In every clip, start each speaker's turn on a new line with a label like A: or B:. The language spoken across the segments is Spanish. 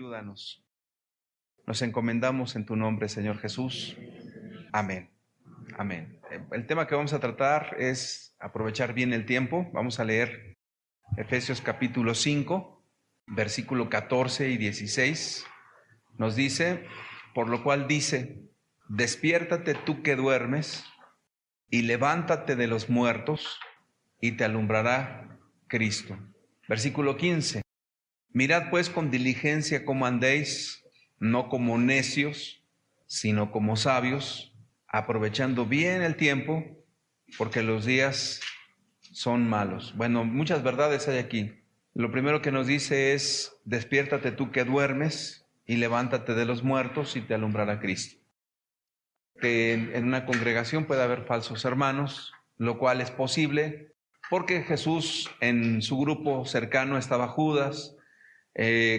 A: ayúdanos. Nos encomendamos en tu nombre, Señor Jesús. Amén. Amén. El tema que vamos a tratar es aprovechar bien el tiempo. Vamos a leer Efesios capítulo 5, versículo 14 y 16. Nos dice, por lo cual dice, despiértate tú que duermes y levántate de los muertos y te alumbrará Cristo. Versículo 15. Mirad pues con diligencia cómo andéis, no como necios, sino como sabios, aprovechando bien el tiempo, porque los días son malos. Bueno, muchas verdades hay aquí. Lo primero que nos dice es, despiértate tú que duermes y levántate de los muertos y te alumbrará Cristo. Que en una congregación puede haber falsos hermanos, lo cual es posible, porque Jesús en su grupo cercano estaba Judas.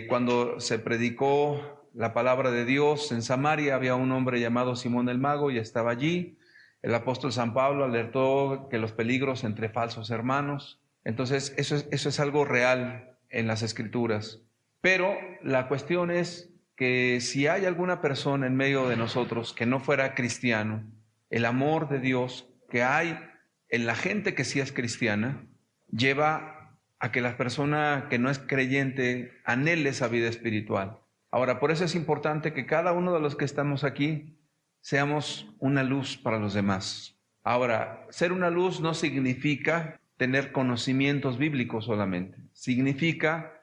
A: Cuando se predicó la palabra de Dios en Samaria, había un hombre llamado Simón el Mago y estaba allí. El apóstol San Pablo alertó que los peligros entre falsos hermanos. Entonces, eso es algo real en las Escrituras. Pero la cuestión es que si hay alguna persona en medio de nosotros que no fuera cristiano, el amor de Dios que hay en la gente que sí es cristiana, lleva a que la persona que no es creyente anhele esa vida espiritual. Ahora, por eso es importante que cada uno de los que estamos aquí seamos una luz para los demás. Ahora, ser una luz no significa tener conocimientos bíblicos solamente. Significa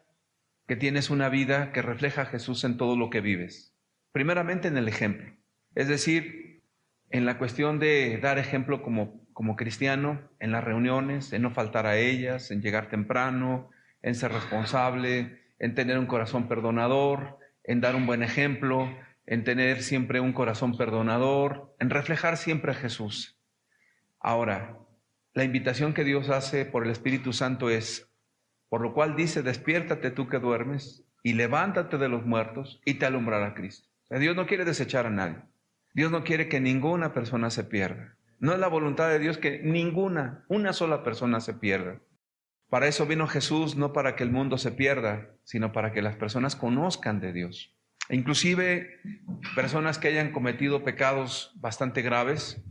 A: que tienes una vida que refleja a Jesús en todo lo que vives. Primeramente en el ejemplo. Es decir, en la cuestión de dar ejemplo como cristiano, en las reuniones, en no faltar a ellas, en llegar temprano, en ser responsable, en tener un corazón perdonador, en dar un buen ejemplo, en tener siempre un corazón perdonador, en reflejar siempre a Jesús. Ahora, la invitación que Dios hace por el Espíritu Santo es, por lo cual dice, despiértate tú que duermes y levántate de los muertos y te alumbrará Cristo. O sea, Dios no quiere desechar a nadie. Dios no quiere que ninguna persona se pierda. No es la voluntad de Dios que una sola persona se pierda. Para eso vino Jesús, no para que el mundo se pierda, sino para que las personas conozcan de Dios. E inclusive personas que hayan cometido pecados bastante graves,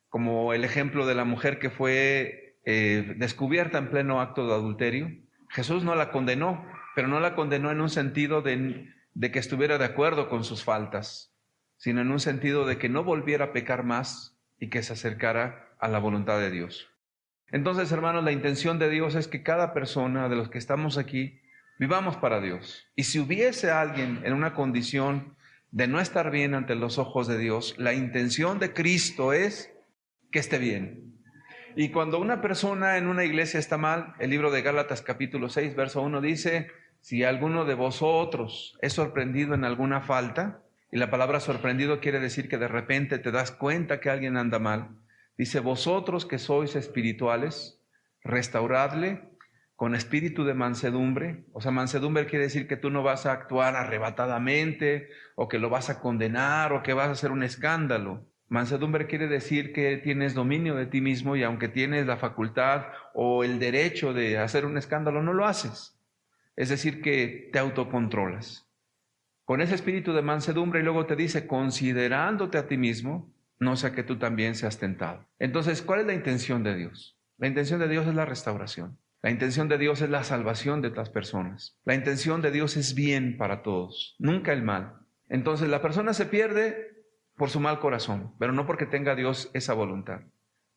A: como el ejemplo de la mujer que fue descubierta en pleno acto de adulterio. Jesús no la condenó, pero no la condenó en un sentido de que estuviera de acuerdo con sus faltas, sino en un sentido de que no volviera a pecar más y que se acercara a la voluntad de Dios. Entonces, hermanos, la intención de Dios es que cada persona de los que estamos aquí vivamos para Dios. Y si hubiese alguien en una condición de no estar bien ante los ojos de Dios, la intención de Cristo es que esté bien. Y cuando una persona en una iglesia está mal, el libro de Gálatas capítulo 6, verso 1 dice, si alguno de vosotros es sorprendido en alguna falta, y la palabra sorprendido quiere decir que de repente te das cuenta que alguien anda mal, dice, vosotros que sois espirituales, restauradle con espíritu de mansedumbre. O sea, mansedumbre quiere decir que tú no vas a actuar arrebatadamente, o que lo vas a condenar, o que vas a hacer un escándalo. Mansedumbre quiere decir que tienes dominio de ti mismo y aunque tienes la facultad o el derecho de hacer un escándalo, no lo haces. Es decir, que te autocontrolas. Con ese espíritu de mansedumbre y luego te dice, considerándote a ti mismo, no sea que tú también seas tentado. Entonces, ¿cuál es la intención de Dios? La intención de Dios es la restauración. La intención de Dios es la salvación de las personas. La intención de Dios es bien para todos, nunca el mal. Entonces, la persona se pierde por su mal corazón, pero no porque tenga Dios esa voluntad.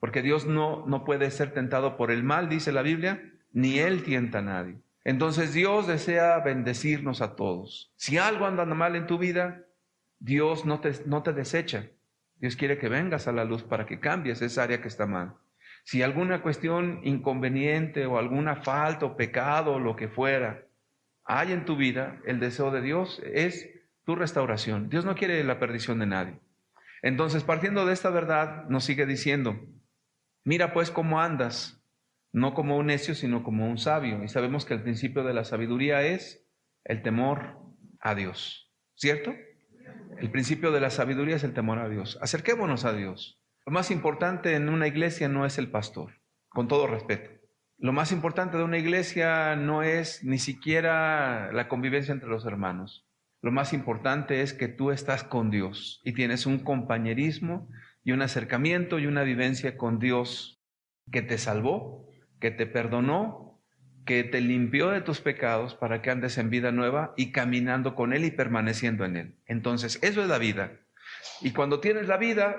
A: Porque Dios no puede ser tentado por el mal, dice la Biblia, ni Él tienta a nadie. Entonces Dios desea bendecirnos a todos. Si algo anda mal en tu vida, Dios no te desecha. Dios quiere que vengas a la luz para que cambies esa área que está mal. Si alguna cuestión inconveniente o alguna falta o pecado o lo que fuera hay en tu vida, el deseo de Dios es tu restauración. Dios no quiere la perdición de nadie. Entonces, partiendo de esta verdad, nos sigue diciendo, mira pues cómo andas, no como un necio, sino como un sabio. Y sabemos que el principio de la sabiduría es el temor a Dios, ¿cierto? El principio de la sabiduría es el temor a Dios. Acerquémonos a Dios. Lo más importante en una iglesia no es el pastor, con todo respeto. Lo más importante de una iglesia no es ni siquiera la convivencia entre los hermanos. Lo más importante es que tú estás con Dios y tienes un compañerismo y un acercamiento y una vivencia con Dios que te salvó, que te perdonó, que te limpió de tus pecados para que andes en vida nueva y caminando con Él y permaneciendo en Él. Entonces, eso es la vida. Y cuando tienes la vida,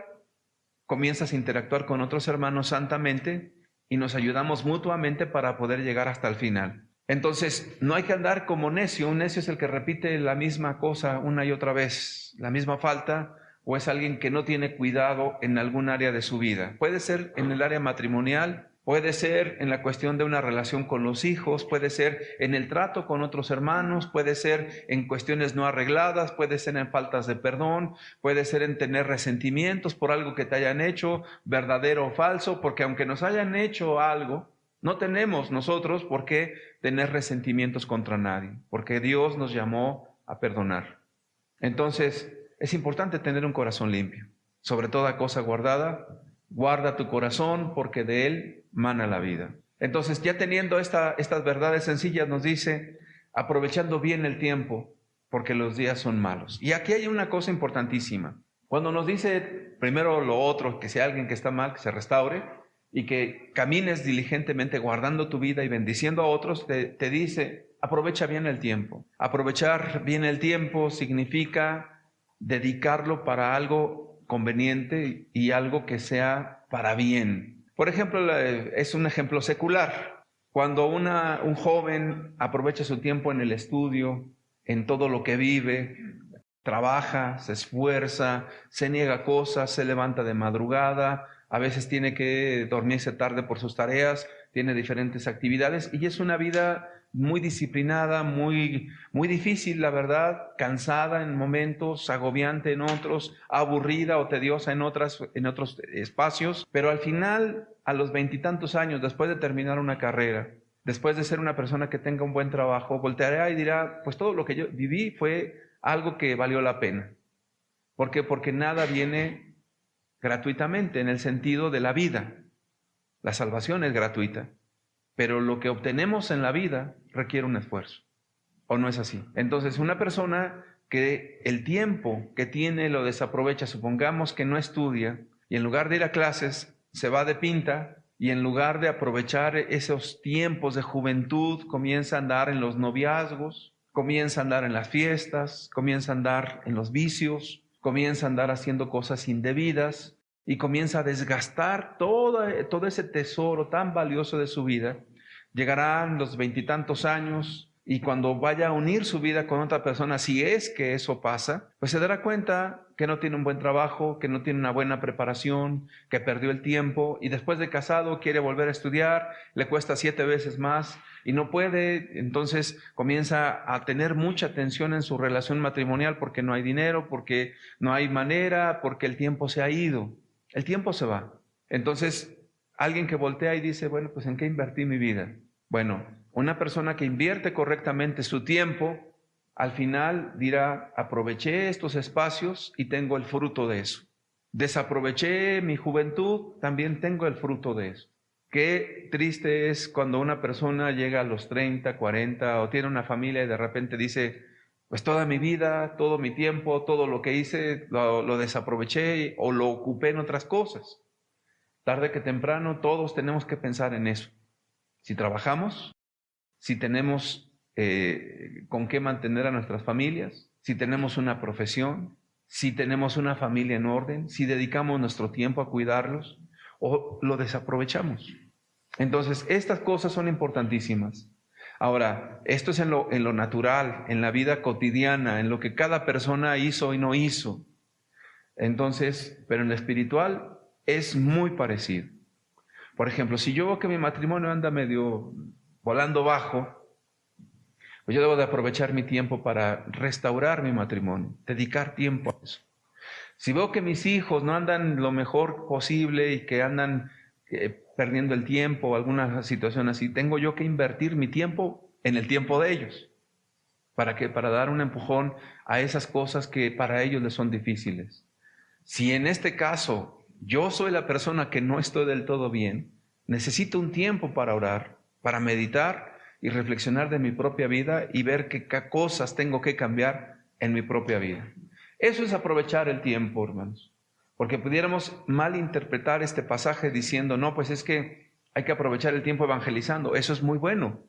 A: comienzas a interactuar con otros hermanos santamente y nos ayudamos mutuamente para poder llegar hasta el final. Entonces, no hay que andar como necio. Un necio es el que repite la misma cosa una y otra vez, la misma falta, o es alguien que no tiene cuidado en algún área de su vida. Puede ser en el área matrimonial, puede ser en la cuestión de una relación con los hijos, puede ser en el trato con otros hermanos, puede ser en cuestiones no arregladas, puede ser en faltas de perdón, puede ser en tener resentimientos por algo que te hayan hecho, verdadero o falso, porque aunque nos hayan hecho algo, no tenemos nosotros por qué tener resentimientos contra nadie, porque Dios nos llamó a perdonar. Entonces, es importante tener un corazón limpio. Sobre toda cosa guardada, guarda tu corazón porque de él mana la vida. Entonces, ya teniendo estas verdades sencillas, nos dice, aprovechando bien el tiempo, porque los días son malos. Y aquí hay una cosa importantísima. Cuando nos dice primero lo otro, que sea alguien que está mal, que se restaure, y que camines diligentemente guardando tu vida y bendiciendo a otros, te dice, aprovecha bien el tiempo. Aprovechar bien el tiempo significa dedicarlo para algo conveniente y algo que sea para bien. Por ejemplo, es un ejemplo secular. Cuando un joven aprovecha su tiempo en el estudio, en todo lo que vive, trabaja, se esfuerza, se niega cosas, se levanta de madrugada, a veces tiene que dormirse tarde por sus tareas, tiene diferentes actividades y es una vida muy disciplinada, muy difícil, la verdad, cansada en momentos, agobiante en otros, aburrida o tediosa en otros espacios, pero al final, a los 20 y tantos años, después de terminar una carrera, después de ser una persona que tenga un buen trabajo, volteará y dirá, pues todo lo que yo viví fue algo que valió la pena. ¿Por qué? Porque nada viene gratuitamente en el sentido de la vida. La salvación es gratuita, pero lo que obtenemos en la vida requiere un esfuerzo. ¿O no es así? Entonces, una persona que el tiempo que tiene lo desaprovecha, supongamos que no estudia y en lugar de ir a clases se va de pinta y en lugar de aprovechar esos tiempos de juventud comienza a andar en los noviazgos, comienza a andar en las fiestas, comienza a andar en los vicios, comienza a andar haciendo cosas indebidas y comienza a desgastar todo ese tesoro tan valioso de su vida. Llegarán los 20 y tantos años y cuando vaya a unir su vida con otra persona, si es que eso pasa, pues se dará cuenta que no tiene un buen trabajo, que no tiene una buena preparación, que perdió el tiempo y después de casado quiere volver a estudiar, le cuesta 7 veces más y no puede, entonces comienza a tener mucha tensión en su relación matrimonial porque no hay dinero, porque no hay manera, porque el tiempo se ha ido, el tiempo se va. Entonces, alguien que voltea y dice, bueno, pues ¿en qué invertí mi vida? Bueno, una persona que invierte correctamente su tiempo, al final dirá, aproveché estos espacios y tengo el fruto de eso. Desaproveché mi juventud, también tengo el fruto de eso. Qué triste es cuando una persona llega a los 30, 40 o tiene una familia y de repente dice, pues toda mi vida, todo mi tiempo, todo lo que hice, lo desaproveché o lo ocupé en otras cosas. Tarde que temprano todos tenemos que pensar en eso. Si trabajamos, si tenemos con qué mantener a nuestras familias, si tenemos una profesión, si tenemos una familia en orden, si dedicamos nuestro tiempo a cuidarlos o lo desaprovechamos. Entonces, estas cosas son importantísimas. Ahora, esto es en lo natural, en la vida cotidiana, en lo que cada persona hizo y no hizo. Entonces, pero en lo espiritual es muy parecido. Por ejemplo, si yo veo que mi matrimonio anda medio volando bajo, pues yo debo de aprovechar mi tiempo para restaurar mi matrimonio, dedicar tiempo a eso. Si veo que mis hijos no andan lo mejor posible y que andan perdiendo el tiempo o alguna situación así, tengo yo que invertir mi tiempo en el tiempo de ellos. ¿Para qué? Para dar un empujón a esas cosas que para ellos les son difíciles. Si en este caso yo soy la persona que no estoy del todo bien, necesito un tiempo para orar, para meditar y reflexionar de mi propia vida y ver qué cosas tengo que cambiar en mi propia vida. Eso es aprovechar el tiempo, hermanos, porque pudiéramos malinterpretar este pasaje diciendo, no, pues es que hay que aprovechar el tiempo evangelizando. Eso es muy bueno,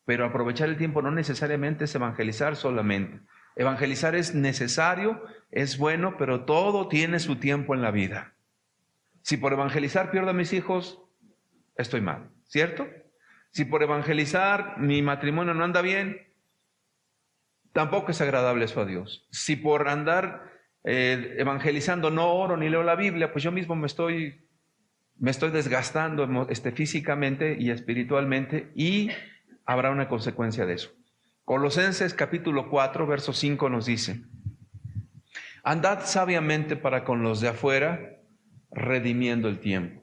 A: pero aprovechar el tiempo no necesariamente es evangelizar solamente. Evangelizar es necesario, es bueno, pero todo tiene su tiempo en la vida. Si por evangelizar pierdo a mis hijos, estoy mal, ¿cierto? Si por evangelizar mi matrimonio no anda bien, tampoco es agradable eso a Dios. Si por andar evangelizando no oro ni leo la Biblia, pues yo mismo me estoy desgastando físicamente y espiritualmente, y habrá una consecuencia de eso. Colosenses capítulo 4, verso 5 nos dice: andad sabiamente para con los de afuera, redimiendo el tiempo.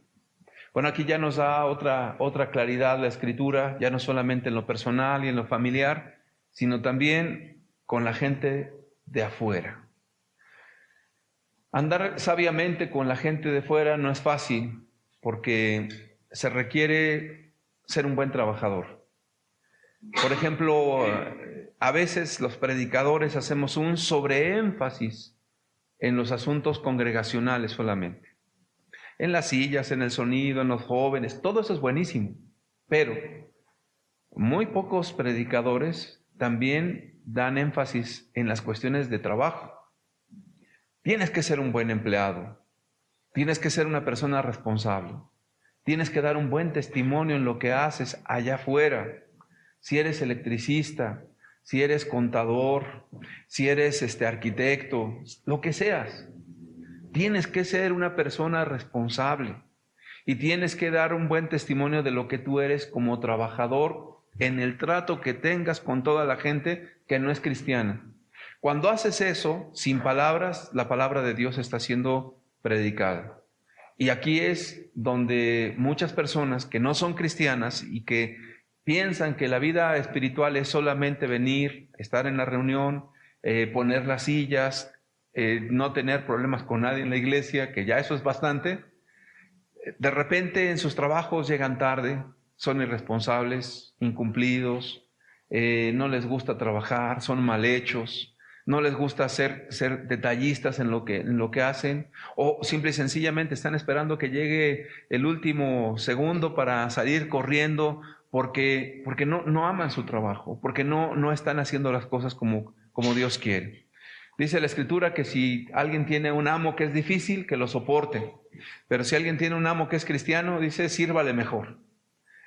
A: Bueno, aquí ya nos da otra claridad la Escritura, ya no solamente en lo personal y en lo familiar, sino también con la gente de afuera. Andar sabiamente con la gente de fuera no es fácil, porque se requiere ser un buen trabajador. Por ejemplo, a veces los predicadores hacemos un sobreénfasis en los asuntos congregacionales solamente. En las sillas, en el sonido, en los jóvenes, todo eso es buenísimo. Pero muy pocos predicadores también dan énfasis en las cuestiones de trabajo. Tienes que ser un buen empleado. Tienes que ser una persona responsable. Tienes que dar un buen testimonio en lo que haces allá afuera. Si eres electricista, si eres contador, si eres arquitecto, lo que seas. Tienes que ser una persona responsable y tienes que dar un buen testimonio de lo que tú eres como trabajador en el trato que tengas con toda la gente que no es cristiana. Cuando haces eso, sin palabras, la palabra de Dios está siendo predicada. Y aquí es donde muchas personas que no son cristianas y que piensan que la vida espiritual es solamente venir, estar en la reunión, poner las sillas, no tener problemas con nadie en la iglesia, que ya eso es bastante. De repente en sus trabajos llegan tarde, son irresponsables, incumplidos, no les gusta trabajar, son mal hechos, no les gusta ser detallistas en lo que hacen, o simple y sencillamente están esperando que llegue el último segundo para salir corriendo porque no aman su trabajo, porque no están haciendo las cosas como Dios quiere. Dice la Escritura que si alguien tiene un amo que es difícil, que lo soporte. Pero si alguien tiene un amo que es cristiano, dice, sírvale mejor.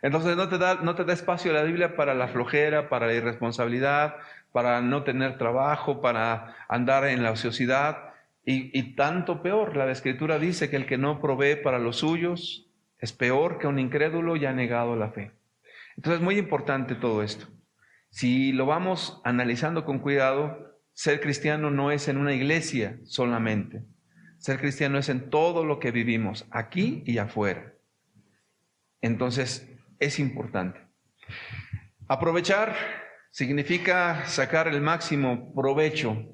A: Entonces no te da espacio la Biblia para la flojera, para la irresponsabilidad, para no tener trabajo, para andar en la ociosidad. Y tanto peor, la Escritura dice que el que no provee para los suyos es peor que un incrédulo y ha negado la fe. Entonces es muy importante todo esto. Si lo vamos analizando con cuidado, ser cristiano no es en una iglesia solamente. Ser cristiano es en todo lo que vivimos, aquí y afuera. Entonces, es importante. Aprovechar significa sacar el máximo provecho,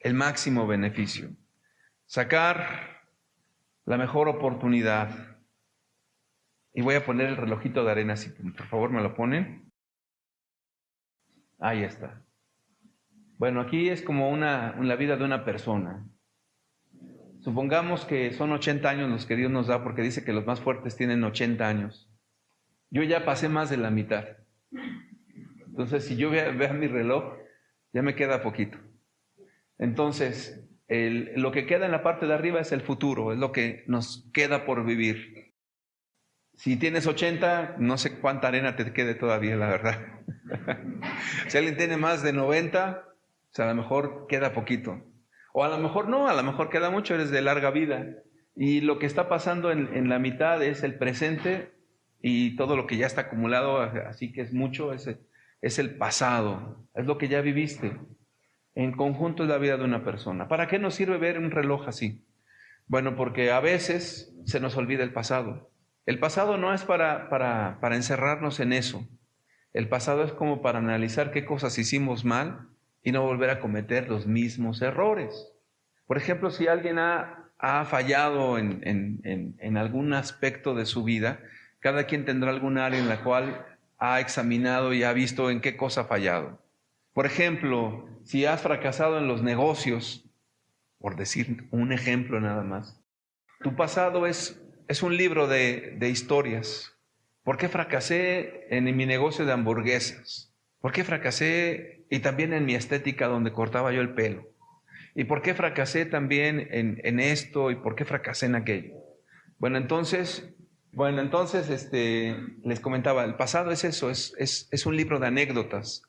A: el máximo beneficio. Sacar la mejor oportunidad. Y voy a poner el relojito de arena, si por favor me lo ponen. Ahí está. Bueno, aquí es como la vida de una persona. Supongamos que son 80 años los que Dios nos da, porque dice que los más fuertes tienen 80 años. Yo ya pasé más de la mitad. Entonces, si yo veo mi reloj, ya me queda poquito. Entonces, lo que queda en la parte de arriba es el futuro, es lo que nos queda por vivir. Si tienes 80, no sé cuánta arena te quede todavía, la verdad. Si alguien tiene más de 90, a lo mejor queda poquito. O a lo mejor no, a lo mejor queda mucho, eres de larga vida. Y lo que está pasando en la mitad es el presente y todo lo que ya está acumulado, así que es mucho, es el pasado, es lo que ya viviste. En conjunto es la vida de una persona. ¿Para qué nos sirve ver un reloj así? Bueno, porque a veces se nos olvida el pasado. El pasado no es para encerrarnos en eso. El pasado es como para analizar qué cosas hicimos mal y no volver a cometer los mismos errores. Por ejemplo, si alguien ha fallado en algún aspecto de su vida, cada quien tendrá algún área en la cual ha examinado y ha visto en qué cosa ha fallado. Por ejemplo, si has fracasado en los negocios, por decir un ejemplo nada más, tu pasado es un libro de historias. ¿Por qué fracasé en mi negocio de hamburguesas? ¿Por qué fracasé y también en mi estética donde cortaba yo el pelo? ¿Y por qué fracasé también en esto? ¿Y por qué fracasé en aquello? Bueno, entonces, les comentaba, el pasado es eso, es un libro de anécdotas,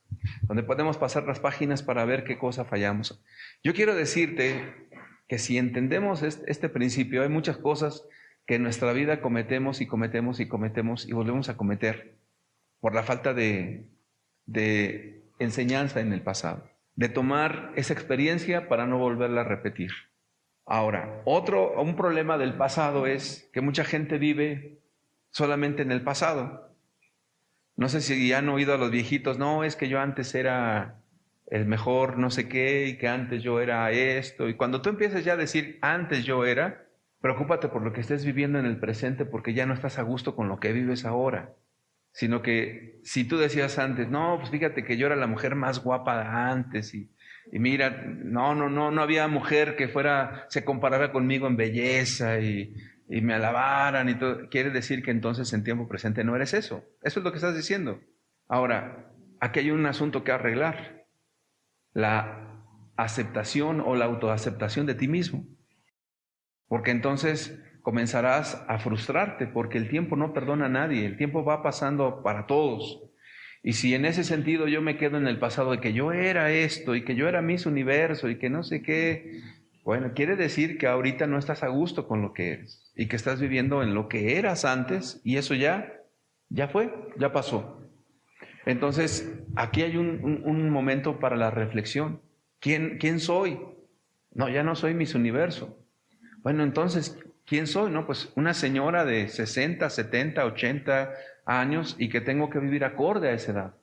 A: donde podemos pasar las páginas para ver qué cosa fallamos. Yo quiero decirte que si entendemos este principio, hay muchas cosas que en nuestra vida cometemos y cometemos y cometemos y volvemos a cometer por la falta de enseñanza en el pasado, de tomar esa experiencia para no volverla a repetir. Ahora, un problema del pasado es que mucha gente vive solamente en el pasado. No sé si ya han oído a los viejitos, no, es que yo antes era el mejor no sé qué y que antes yo era esto. Y cuando tú empiezas ya a decir antes yo era, preocúpate por lo que estés viviendo en el presente porque ya no estás a gusto con lo que vives ahora. Sino que si tú decías antes, no, pues fíjate que yo era la mujer más guapa antes y mira, no había mujer que se comparara conmigo en belleza y me alabaran y todo. Quiere decir que entonces en tiempo presente no eres eso. Eso es lo que estás diciendo. Ahora, aquí hay un asunto que arreglar. La aceptación o la autoaceptación de ti mismo. Porque entonces comenzarás a frustrarte porque el tiempo no perdona a nadie. El tiempo va pasando para todos. Y si en ese sentido yo me quedo en el pasado de que yo era esto y que yo era Miss Universo y que no sé qué, bueno, quiere decir que ahorita no estás a gusto con lo que eres y que estás viviendo en lo que eras antes y eso ya fue, ya pasó. Entonces, aquí hay un momento para la reflexión. ¿Quién soy? No, ya no soy Miss Universo. Bueno, entonces, ¿quién soy? No, pues una señora de 60, 70, 80 años y que tengo que vivir acorde a esa edad.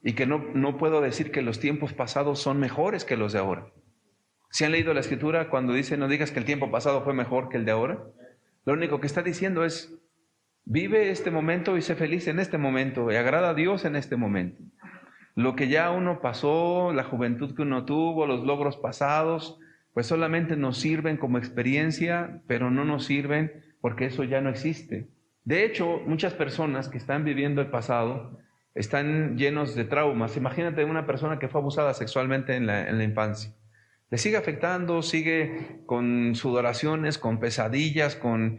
A: Y que no puedo decir que los tiempos pasados son mejores que los de ahora. ¿Si han leído la Escritura cuando dice no digas que el tiempo pasado fue mejor que el de ahora? Lo único que está diciendo es vive este momento y sé feliz en este momento y agrada a Dios en este momento. Lo que ya uno pasó, la juventud que uno tuvo, los logros pasados, pues solamente nos sirven como experiencia, pero no nos sirven porque eso ya no existe. De hecho, muchas personas que están viviendo el pasado están llenos de traumas. Imagínate una persona que fue abusada sexualmente en la infancia. Le sigue afectando, sigue con sudoraciones, con pesadillas, con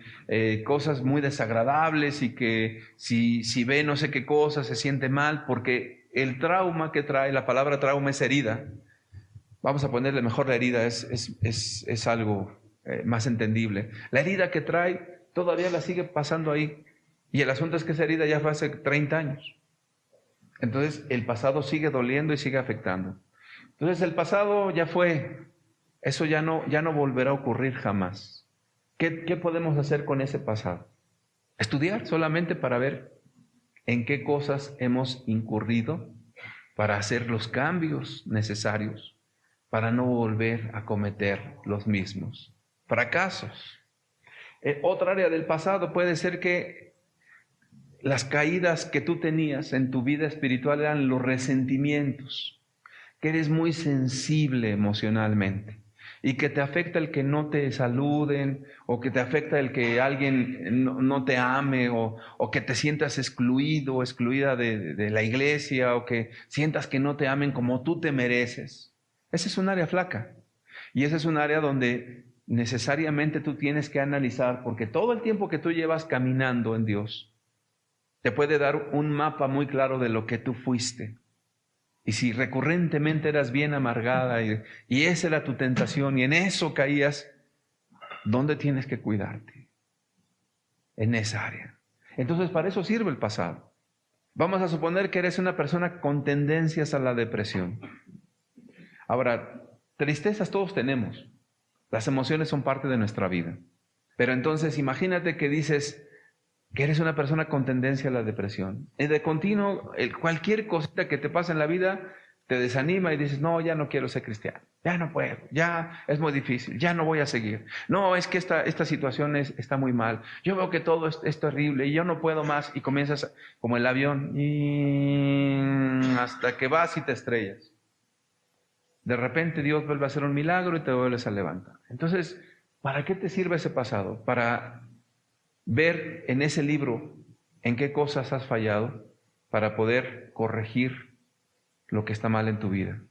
A: cosas muy desagradables y que si ve no sé qué cosa se siente mal porque el trauma que trae, la palabra trauma es herida. Vamos a ponerle mejor la herida, es algo más entendible. La herida que trae todavía la sigue pasando ahí. Y el asunto es que esa herida ya fue hace 30 años. Entonces el pasado sigue doliendo y sigue afectando. Entonces el pasado ya fue, eso ya no volverá a ocurrir jamás. ¿Qué podemos hacer con ese pasado? Estudiar solamente para ver en qué cosas hemos incurrido para hacer los cambios necesarios para no volver a cometer los mismos fracasos. Otra área del pasado puede ser que las caídas que tú tenías en tu vida espiritual eran los resentimientos, que eres muy sensible emocionalmente y que te afecta el que no te saluden o que te afecta el que alguien no te ame o que te sientas excluido o excluida de la iglesia o que sientas que no te amen como tú te mereces. Esa es un área flaca y esa es un área donde necesariamente tú tienes que analizar porque todo el tiempo que tú llevas caminando en Dios te puede dar un mapa muy claro de lo que tú fuiste. Y si recurrentemente eras bien amargada y esa era tu tentación y en eso caías, ¿dónde tienes que cuidarte? En esa área. Entonces para eso sirve el pasado. Vamos a suponer que eres una persona con tendencias a la depresión. Ahora, tristezas todos tenemos. Las emociones son parte de nuestra vida. Pero entonces imagínate que dices que eres una persona con tendencia a la depresión. Y de continuo, cualquier cosita que te pasa en la vida te desanima y dices, no, ya no quiero ser cristiano. ya no puedo, ya es muy difícil, ya no voy a seguir. No, es que esta situación está muy mal. Yo veo que todo es terrible y yo no puedo más. Y comienzas como el avión y hasta que vas y te estrellas. De repente Dios vuelve a hacer un milagro y te vuelves a levantar. Entonces, ¿para qué te sirve ese pasado? Para ver en ese libro en qué cosas has fallado para poder corregir lo que está mal en tu vida.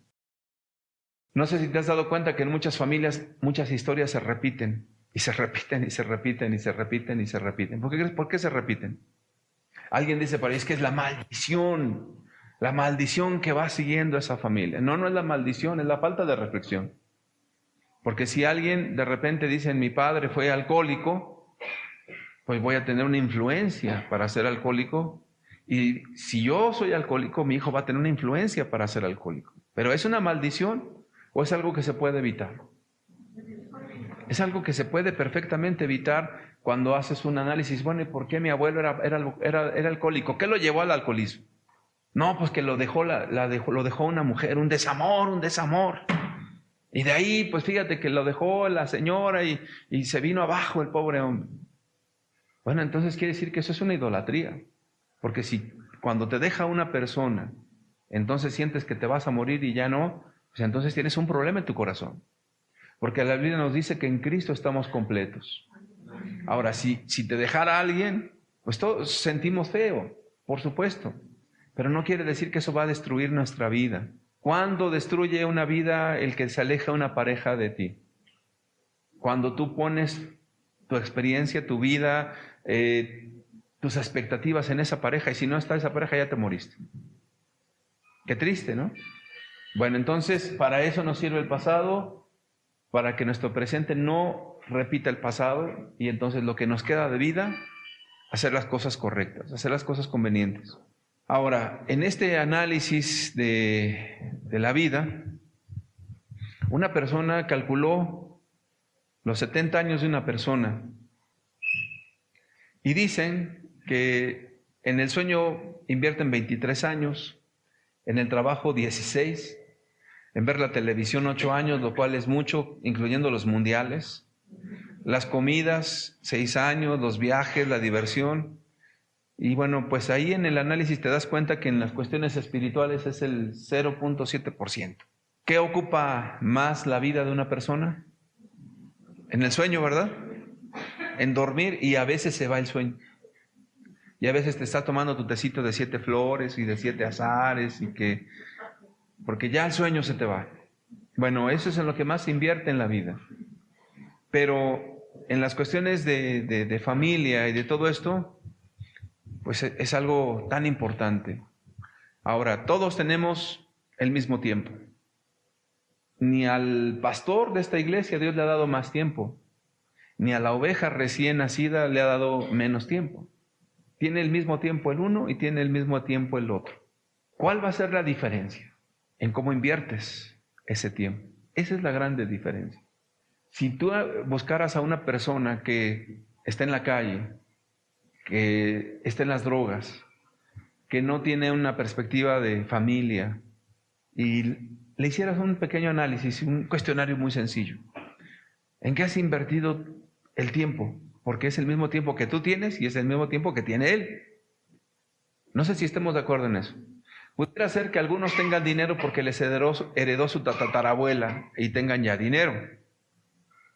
A: No sé si te has dado cuenta que en muchas familias muchas historias se repiten y se repiten y se repiten y se repiten y se repiten. ¿Por qué se repiten? Alguien dice por ahí, es que es la maldición que va siguiendo a esa familia. No, no es la maldición, es la falta de reflexión. Porque si alguien de repente dice, mi padre fue alcohólico, pues voy a tener una influencia para ser alcohólico. Y si yo soy alcohólico, mi hijo va a tener una influencia para ser alcohólico. ¿Pero es una maldición o es algo que se puede evitar? Es algo que se puede perfectamente evitar cuando haces un análisis. Bueno, ¿y por qué mi abuelo era alcohólico? ¿Qué lo llevó al alcoholismo? No, pues que lo dejó una mujer, un desamor. Y de ahí, pues fíjate que lo dejó la señora y se vino abajo el pobre hombre. Bueno, entonces quiere decir que eso es una idolatría. Porque si cuando te deja una persona, entonces sientes que te vas a morir y ya no, pues entonces tienes un problema en tu corazón. Porque la Biblia nos dice que en Cristo estamos completos. Ahora, si te dejara alguien, pues todos sentimos feo, por supuesto. Pero no quiere decir que eso va a destruir nuestra vida. ¿Cuándo destruye una vida el que se aleja una pareja de ti? Cuando tú pones tu experiencia, tu vida, tus expectativas en esa pareja, y si no está esa pareja ya te moriste. Qué triste, ¿no? Bueno, entonces para eso nos sirve el pasado, para que nuestro presente no repita el pasado, y entonces lo que nos queda de vida, hacer las cosas correctas, hacer las cosas convenientes. Ahora, en este análisis de la vida, una persona calculó los 70 años de una persona y dicen que en el sueño invierten 23 años, en el trabajo 16, en ver la televisión 8 años, lo cual es mucho, incluyendo los mundiales, las comidas 6 años, los viajes, la diversión. Y bueno, pues ahí en el análisis te das cuenta que en las cuestiones espirituales es el 0.7%. ¿Qué ocupa más la vida de una persona? En el sueño, ¿verdad? En dormir, y a veces se va el sueño. Y a veces te estás tomando tu tecito de 7 flores y de 7 azares porque ya el sueño se te va. Bueno, eso es en lo que más se invierte en la vida. Pero en las cuestiones de familia y de todo esto, pues es algo tan importante. Ahora, todos tenemos el mismo tiempo. Ni al pastor de esta iglesia Dios le ha dado más tiempo, ni a la oveja recién nacida le ha dado menos tiempo. Tiene el mismo tiempo el uno y tiene el mismo tiempo el otro. ¿Cuál va a ser la diferencia? En cómo inviertes ese tiempo. Esa es la grande diferencia. Si tú buscaras a una persona que está en la calle, que está en las drogas, que no tiene una perspectiva de familia, y le hicieras un pequeño análisis, un cuestionario muy sencillo. ¿En qué has invertido el tiempo? Porque es el mismo tiempo que tú tienes y es el mismo tiempo que tiene él. No sé si estemos de acuerdo en eso. Pudiera ser que algunos tengan dinero porque les heredó su tatarabuela y tengan ya dinero.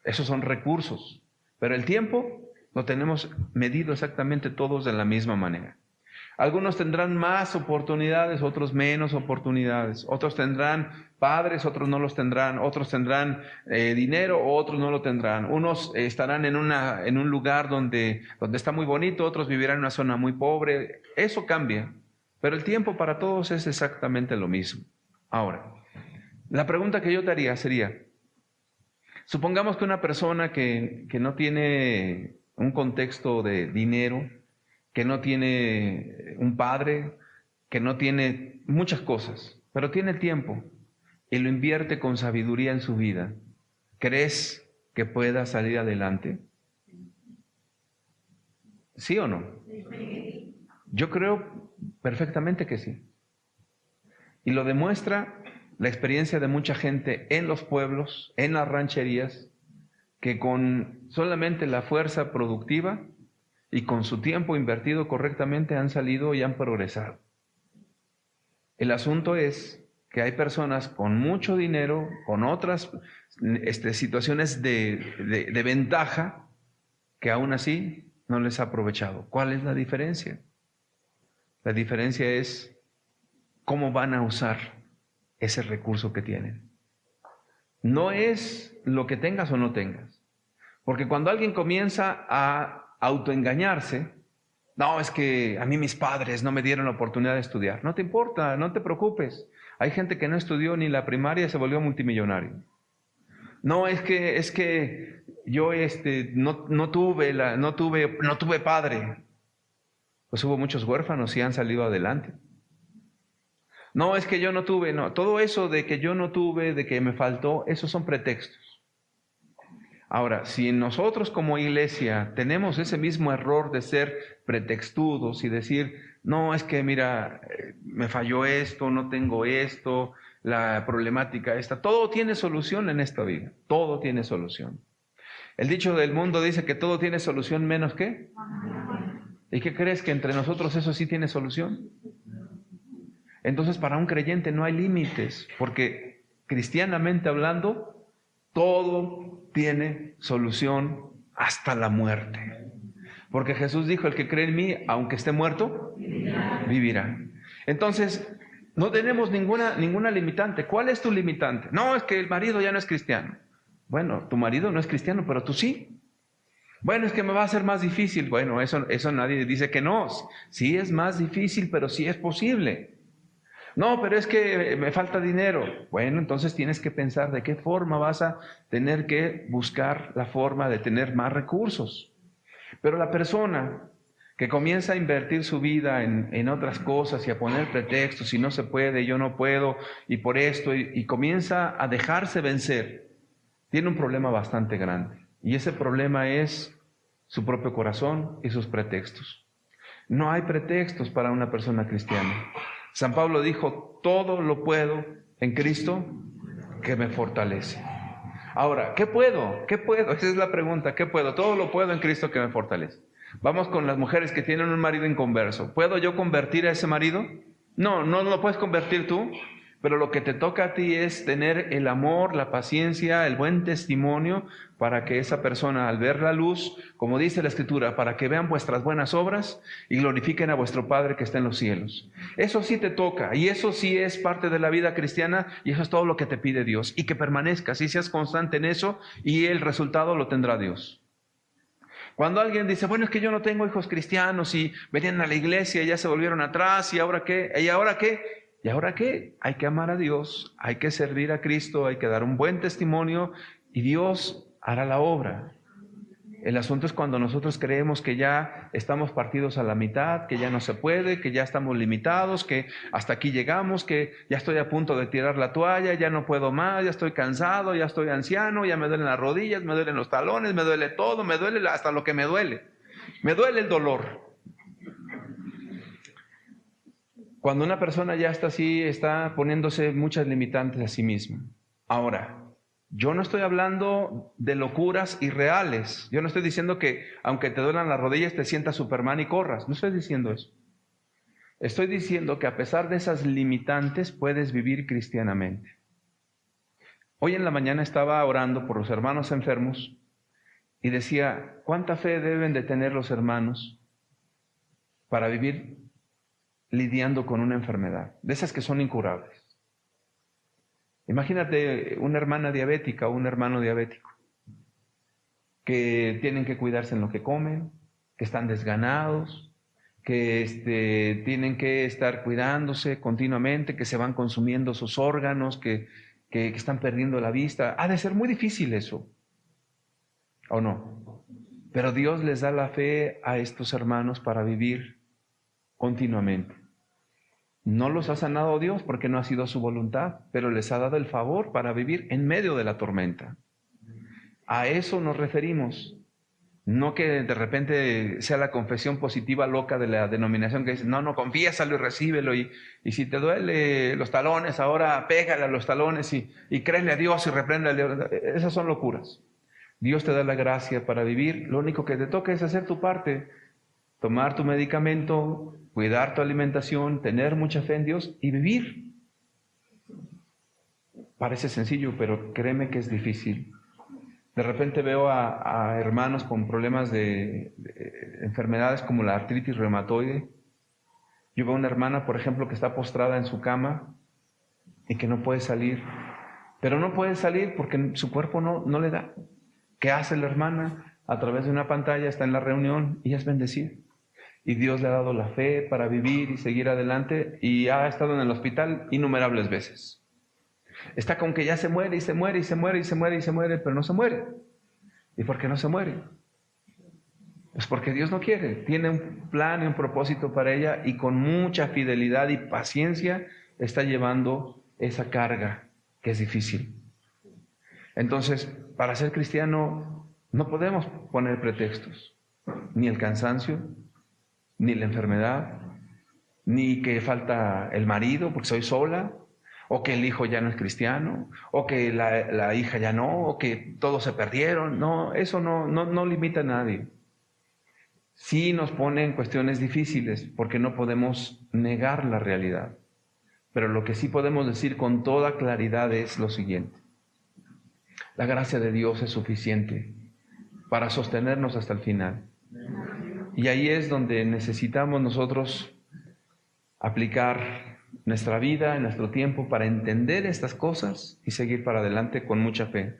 A: Esos son recursos. Pero el tiempo lo tenemos medido exactamente todos de la misma manera. Algunos tendrán más oportunidades, otros menos oportunidades. Otros tendrán padres, otros no los tendrán. Otros tendrán dinero, otros no lo tendrán. Unos estarán en un lugar donde está muy bonito, otros vivirán en una zona muy pobre. Eso cambia. Pero el tiempo para todos es exactamente lo mismo. Ahora, la pregunta que yo te haría sería, supongamos que una persona que no tiene un contexto de dinero, que no tiene un padre, que no tiene muchas cosas, pero tiene tiempo y lo invierte con sabiduría en su vida, ¿crees que pueda salir adelante? ¿Sí o no? Yo creo perfectamente que sí. Y lo demuestra la experiencia de mucha gente en los pueblos, en las rancherías, que con solamente la fuerza productiva y con su tiempo invertido correctamente han salido y han progresado. El asunto es que hay personas con mucho dinero, con otras situaciones de ventaja, que aún así no les ha aprovechado. ¿Cuál es la diferencia? La diferencia es cómo van a usar ese recurso que tienen. No es lo que tengas o no tengas. Porque cuando alguien comienza a autoengañarse, no, es que a mí mis padres no me dieron la oportunidad de estudiar. No te importa, no te preocupes. Hay gente que no estudió ni la primaria y se volvió multimillonario. No, es que yo no tuve padre. Pues hubo muchos huérfanos y han salido adelante. No, es que yo no tuve, no. Todo eso de que yo no tuve, de que me faltó, esos son pretextos. Ahora, si nosotros como iglesia tenemos ese mismo error de ser pretextudos y decir, no, es que mira, me falló esto, no tengo esto, la problemática esta, todo tiene solución en esta vida, todo tiene solución. El dicho del mundo dice que todo tiene solución menos ¿qué? ¿Y qué crees? ¿Que entre nosotros eso sí tiene solución? Entonces, para un creyente no hay límites, porque cristianamente hablando, todo tiene solución hasta la muerte. Porque Jesús dijo, el que cree en mí, aunque esté muerto, vivirá. Entonces, no tenemos ninguna limitante. ¿Cuál es tu limitante? No, es que el marido ya no es cristiano. Bueno, tu marido no es cristiano, pero tú sí. Bueno, es que me va a ser más difícil. Bueno, eso nadie dice que no. Sí es más difícil, pero sí es posible. No, pero es que me falta dinero. Bueno, entonces tienes que pensar de qué forma vas a tener que buscar la forma de tener más recursos. Pero la persona que comienza a invertir su vida en otras cosas y a poner pretextos, y no se puede, yo no puedo, y por esto, y comienza a dejarse vencer, tiene un problema bastante grande. Y ese problema es su propio corazón y sus pretextos. No hay pretextos para una persona cristiana. San Pablo dijo, todo lo puedo en Cristo que me fortalece. Ahora, ¿qué puedo? ¿Qué puedo? Esa es la pregunta, ¿qué puedo? Todo lo puedo en Cristo que me fortalece. Vamos con las mujeres que tienen un marido inconverso. ¿Puedo yo convertir a ese marido? No lo puedes convertir tú, pero lo que te toca a ti es tener el amor, la paciencia, el buen testimonio para que esa persona, al ver la luz, como dice la Escritura, para que vean vuestras buenas obras y glorifiquen a vuestro Padre que está en los cielos. Eso sí te toca y eso sí es parte de la vida cristiana y eso es todo lo que te pide Dios. Y que permanezcas y seas constante en eso y el resultado lo tendrá Dios. Cuando alguien dice, bueno, es que yo no tengo hijos cristianos y venían a la iglesia y ya se volvieron atrás y ahora qué, ¿y ahora qué? ¿Y ahora qué? Hay que amar a Dios, hay que servir a Cristo, hay que dar un buen testimonio y Dios hará la obra. El asunto es cuando nosotros creemos que ya estamos partidos a la mitad, que ya no se puede, que ya estamos limitados, que hasta aquí llegamos, que ya estoy a punto de tirar la toalla, ya no puedo más, ya estoy cansado, ya estoy anciano, ya me duelen las rodillas, me duelen los talones, me duele todo, me duele hasta lo que me duele. Me duele el dolor. Cuando una persona ya está así, está poniéndose muchas limitantes a sí misma. Ahora, yo no estoy hablando de locuras irreales. Yo no estoy diciendo que aunque te duelan las rodillas te sientas Superman y corras. No estoy diciendo eso. Estoy diciendo que a pesar de esas limitantes puedes vivir cristianamente. Hoy en la mañana estaba orando por los hermanos enfermos y decía, ¿cuánta fe deben de tener los hermanos para vivir lidiando con una enfermedad, de esas que son incurables? Imagínate una hermana diabética o un hermano diabético que tienen que cuidarse en lo que comen, que están desganados, que tienen que estar cuidándose continuamente, que se van consumiendo sus órganos, que están perdiendo la vista. Ha de ser muy difícil eso, ¿o no? Pero Dios les da la fe a estos hermanos para vivir continuamente. No los ha sanado Dios porque no ha sido su voluntad, pero les ha dado el favor para vivir en medio de la tormenta. A eso nos referimos. No que de repente sea la confesión positiva loca de la denominación que dice, no, confiésalo y recíbelo, y si te duele los talones, ahora pégale a los talones y créele a Dios y reprende a Dios. Esas son locuras. Dios te da la gracia para vivir, lo único que te toca es hacer tu parte, tomar tu medicamento, cuidar tu alimentación, tener mucha fe en Dios y vivir. Parece sencillo, pero créeme que es difícil. De repente veo a hermanos con problemas de enfermedades como la artritis reumatoide. Yo veo a una hermana, por ejemplo, que está postrada en su cama y que no puede salir. Pero no puede salir porque su cuerpo no le da. ¿Qué hace la hermana? A través de una pantalla está en la reunión y es bendecida. Y Dios le ha dado la fe para vivir y seguir adelante y ha estado en el hospital innumerables veces. Está con que ya se muere y se muere y se muere y se muere y se muere, pero no se muere. ¿Y por qué no se muere? Pues porque Dios no quiere. Tiene un plan y un propósito para ella y con mucha fidelidad y paciencia está llevando esa carga que es difícil. Entonces, para ser cristiano no podemos poner pretextos. Ni el cansancio, ni la enfermedad, ni que falta el marido porque soy sola, o que el hijo ya no es cristiano, o que la hija ya no, o que todos se perdieron. No, eso no limita a nadie. Sí nos pone en cuestiones difíciles porque no podemos negar la realidad. Pero lo que sí podemos decir con toda claridad es lo siguiente. La gracia de Dios es suficiente para sostenernos hasta el final. Y ahí es donde necesitamos nosotros aplicar nuestra vida, nuestro tiempo para entender estas cosas y seguir para adelante con mucha fe.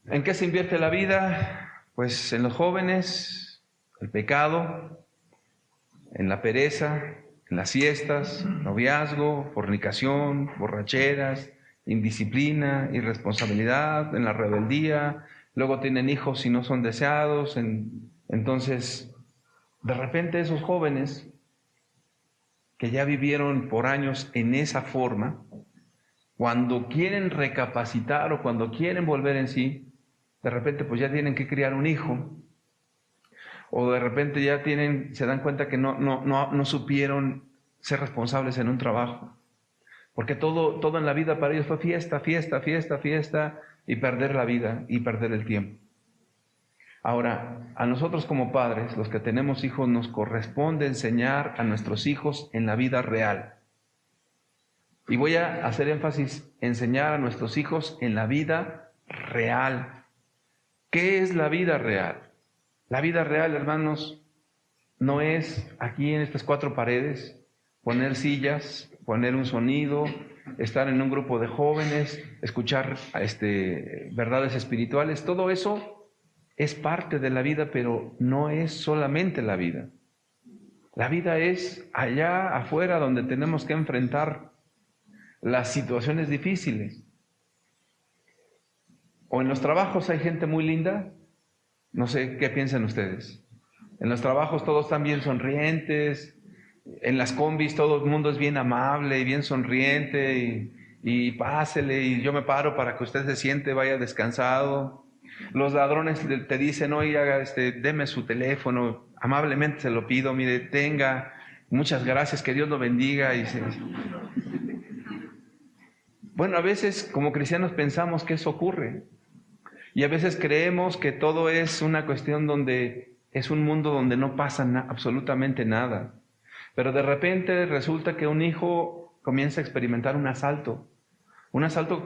A: ¿En qué se invierte la vida? Pues en los jóvenes, el pecado, en la pereza, en las siestas, noviazgo, fornicación, borracheras, indisciplina, irresponsabilidad, en la rebeldía. Luego tienen hijos y no son deseados. Entonces, de repente esos jóvenes que ya vivieron por años en esa forma, cuando quieren recapacitar o cuando quieren volver en sí, de repente pues ya tienen que criar un hijo, o de repente ya se dan cuenta que no supieron ser responsables en un trabajo, porque todo en la vida para ellos fue fiesta, y perder la vida y perder el tiempo. Ahora, a nosotros como padres, los que tenemos hijos, nos corresponde enseñar a nuestros hijos en la vida real. Y voy a hacer énfasis, enseñar a nuestros hijos en la vida real. ¿Qué es la vida real? La vida real, hermanos, no es aquí en estas 4 paredes, poner sillas, poner un sonido, estar en un grupo de jóvenes, escuchar verdades espirituales. Todo eso es parte de la vida, pero no es solamente la vida. La vida es allá afuera donde tenemos que enfrentar las situaciones difíciles. O en los trabajos hay gente muy linda, no sé qué piensan ustedes. En los trabajos todos están bien sonrientes, en las combis todo el mundo es bien amable y bien sonriente y pásele y yo me paro para que usted se siente, vaya descansado. Los ladrones te dicen, oiga, deme su teléfono, amablemente se lo pido, mire, tenga, muchas gracias, que Dios lo bendiga. Bueno, a veces como cristianos pensamos que eso ocurre y a veces creemos que todo es una cuestión donde es un mundo donde no pasa absolutamente nada. Pero de repente resulta que un hijo comienza a experimentar un asalto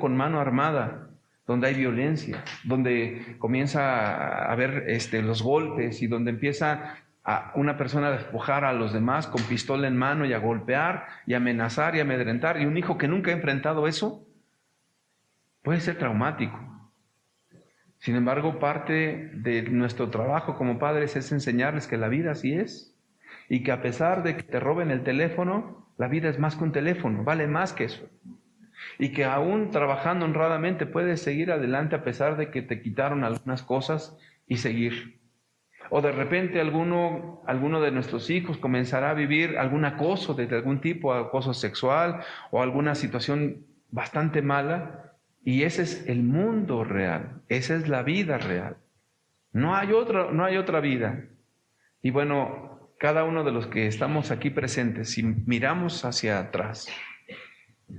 A: con mano armada, donde hay violencia, donde comienza a haber los golpes y donde empieza a una persona a despojar a los demás con pistola en mano y a golpear y a amenazar y a amedrentar. Y un hijo que nunca ha enfrentado eso puede ser traumático. Sin embargo, parte de nuestro trabajo como padres es enseñarles que la vida así es y que a pesar de que te roben el teléfono, la vida es más que un teléfono, vale más que eso. Y que aún trabajando honradamente puedes seguir adelante a pesar de que te quitaron algunas cosas y seguir. O de repente alguno de nuestros hijos comenzará a vivir algún acoso de algún tipo, acoso sexual o alguna situación bastante mala, y ese es el mundo real, esa es la vida real. No hay otra vida. Y bueno, cada uno de los que estamos aquí presentes, si miramos hacia atrás,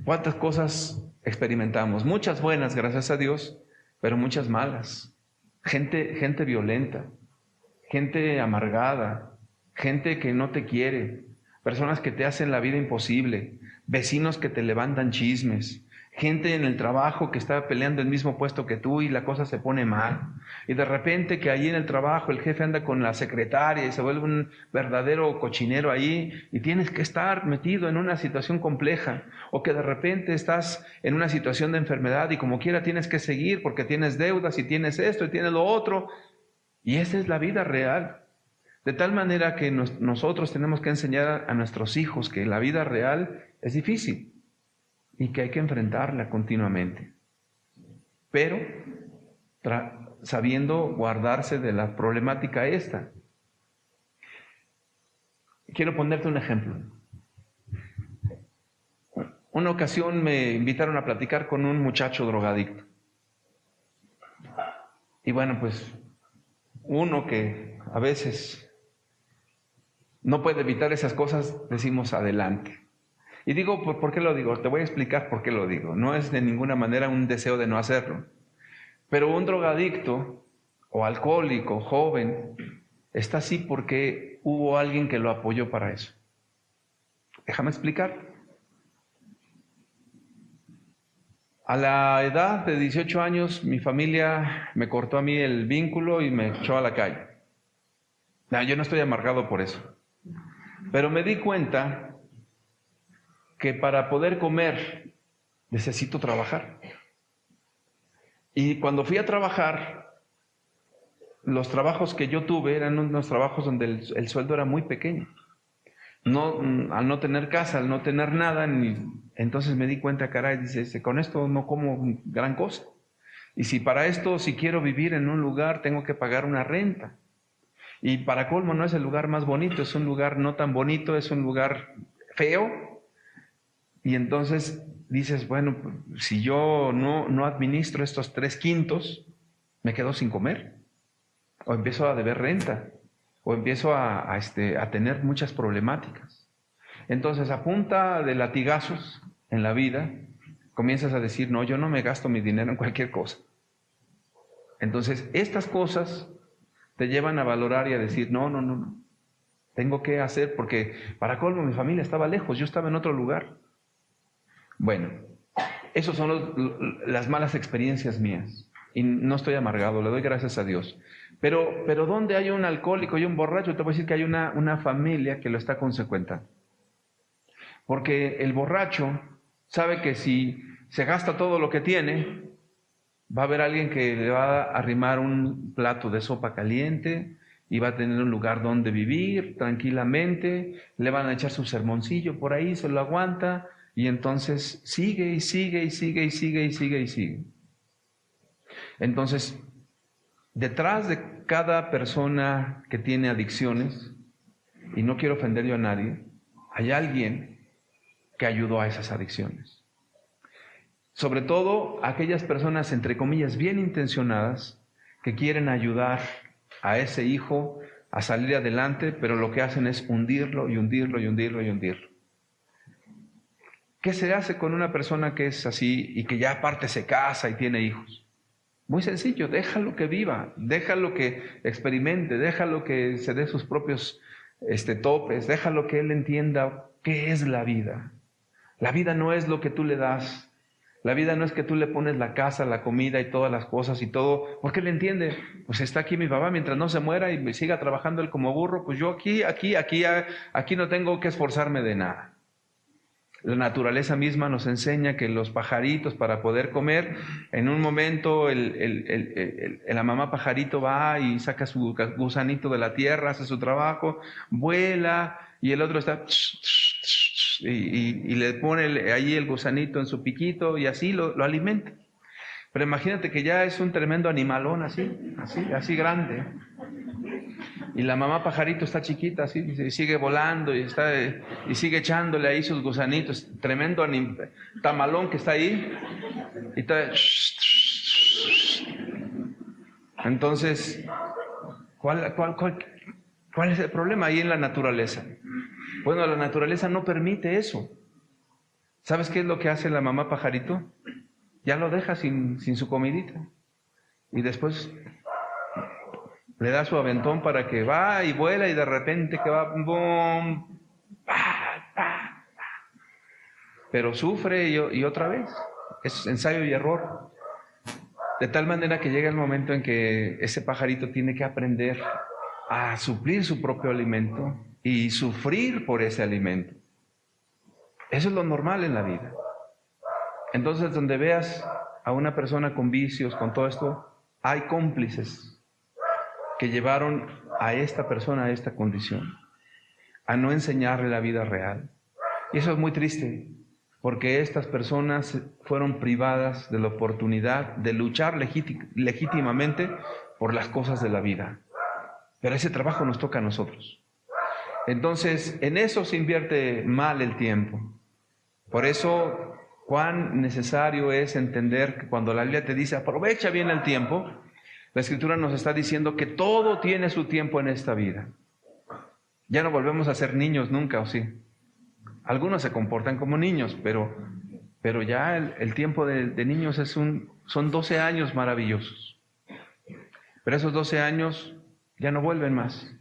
A: ¿cuántas cosas experimentamos? Muchas buenas, gracias a Dios, pero muchas malas. Gente violenta, gente amargada, gente que no te quiere, personas que te hacen la vida imposible, vecinos que te levantan chismes, gente en el trabajo que está peleando el mismo puesto que tú y la cosa se pone mal. Y de repente que allí en el trabajo el jefe anda con la secretaria y se vuelve un verdadero cochinero ahí y tienes que estar metido en una situación compleja. O que de repente estás en una situación de enfermedad y como quiera tienes que seguir porque tienes deudas y tienes esto y tienes lo otro. Y esa es la vida real. De tal manera que nosotros tenemos que enseñar a nuestros hijos que la vida real es difícil y que hay que enfrentarla continuamente, pero sabiendo guardarse de la problemática esta. Quiero ponerte un ejemplo. Una ocasión me invitaron a platicar con un muchacho drogadicto. Y bueno, pues uno que a veces no puede evitar esas cosas, decimos adelante. Y digo, ¿por qué lo digo? Te voy a explicar por qué lo digo. No es de ninguna manera un deseo de no hacerlo. Pero un drogadicto o alcohólico joven está así porque hubo alguien que lo apoyó para eso. Déjame explicar. A la edad de 18 años, mi familia me cortó a mí el vínculo y me echó a la calle. No, yo no estoy amargado por eso. Pero me di cuenta que para poder comer necesito trabajar. Y cuando fui a trabajar, los trabajos que yo tuve eran unos trabajos donde el sueldo era muy pequeño. Al no tener casa, al no tener nada, entonces me di cuenta, caray, dice, con esto no como gran cosa. Y si para esto, si quiero vivir en un lugar, tengo que pagar una renta. Y para colmo no es el lugar más bonito, es un lugar no tan bonito, es un lugar feo. Y entonces dices, bueno, si yo no administro estos 3/5, me quedo sin comer. O empiezo a deber renta. O empiezo a tener muchas problemáticas. Entonces, a punta de latigazos en la vida, comienzas a decir, no, yo no me gasto mi dinero en cualquier cosa. Entonces, estas cosas te llevan a valorar y a decir, no. Tengo que hacer, porque para colmo mi familia estaba lejos, yo estaba en otro lugar. Bueno, esas son las malas experiencias mías. Y no estoy amargado, le doy gracias a Dios. Pero ¿dónde hay un alcohólico y un borracho? Te voy a decir que hay una familia que lo está consecuentando. Porque el borracho sabe que si se gasta todo lo que tiene, va a haber alguien que le va a arrimar un plato de sopa caliente y va a tener un lugar donde vivir tranquilamente, le van a echar su sermoncillo por ahí, se lo aguanta y entonces sigue y sigue y sigue y sigue y sigue y sigue. Entonces, detrás de cada persona que tiene adicciones, y no quiero ofender yo a nadie, hay alguien que ayudó a esas adicciones. Sobre todo aquellas personas, entre comillas, bien intencionadas, que quieren ayudar a ese hijo a salir adelante, pero lo que hacen es hundirlo y hundirlo y hundirlo y hundirlo. ¿Qué se hace con una persona que es así y que ya aparte se casa y tiene hijos? Muy sencillo, déjalo que viva, déjalo que experimente, déjalo que se dé sus propios topes, déjalo que él entienda qué es la vida. La vida no es lo que tú le das. La vida no es que tú le pones la casa, la comida y todas las cosas y todo, porque él entiende, pues está aquí mi papá, mientras no se muera y me siga trabajando él como burro, pues yo aquí no tengo que esforzarme de nada. La naturaleza misma nos enseña que los pajaritos, para poder comer, en un momento la mamá pajarito va y saca su gusanito de la tierra, hace su trabajo, vuela y el otro está y le pone ahí el gusanito en su piquito y así lo alimenta. Pero imagínate que ya es un tremendo animalón así grande. Y la mamá pajarito está chiquita, así, y sigue volando y sigue echándole ahí sus gusanitos. Tremendo tamalón que está ahí. Y está. Entonces, ¿Cuál es el problema ahí en la naturaleza? Bueno, la naturaleza no permite eso. ¿Sabes qué es lo que hace la mamá pajarito? Ya lo deja sin su comidita. Y después le da su aventón para que va y vuela y de repente que va, ¡bum! ¡Pah! ¡Pah! Pero sufre y otra vez. Es ensayo y error. De tal manera que llega el momento en que ese pajarito tiene que aprender a suplir su propio alimento y sufrir por ese alimento. Eso es lo normal en la vida. Entonces, donde veas a una persona con vicios, con todo esto, hay cómplices que llevaron a esta persona a esta condición, a no enseñarle la vida real. Y eso es muy triste, porque estas personas fueron privadas de la oportunidad de luchar legítimamente por las cosas de la vida. Pero ese trabajo nos toca a nosotros. Entonces, en eso se invierte mal el tiempo. Por eso, cuán necesario es entender que cuando la Biblia te dice aprovecha bien el tiempo, la Escritura nos está diciendo que todo tiene su tiempo en esta vida. Ya no volvemos a ser niños nunca, ¿o sí? Algunos se comportan como niños, pero ya el tiempo de niños son 12 años maravillosos. Pero esos 12 años ya no vuelven más.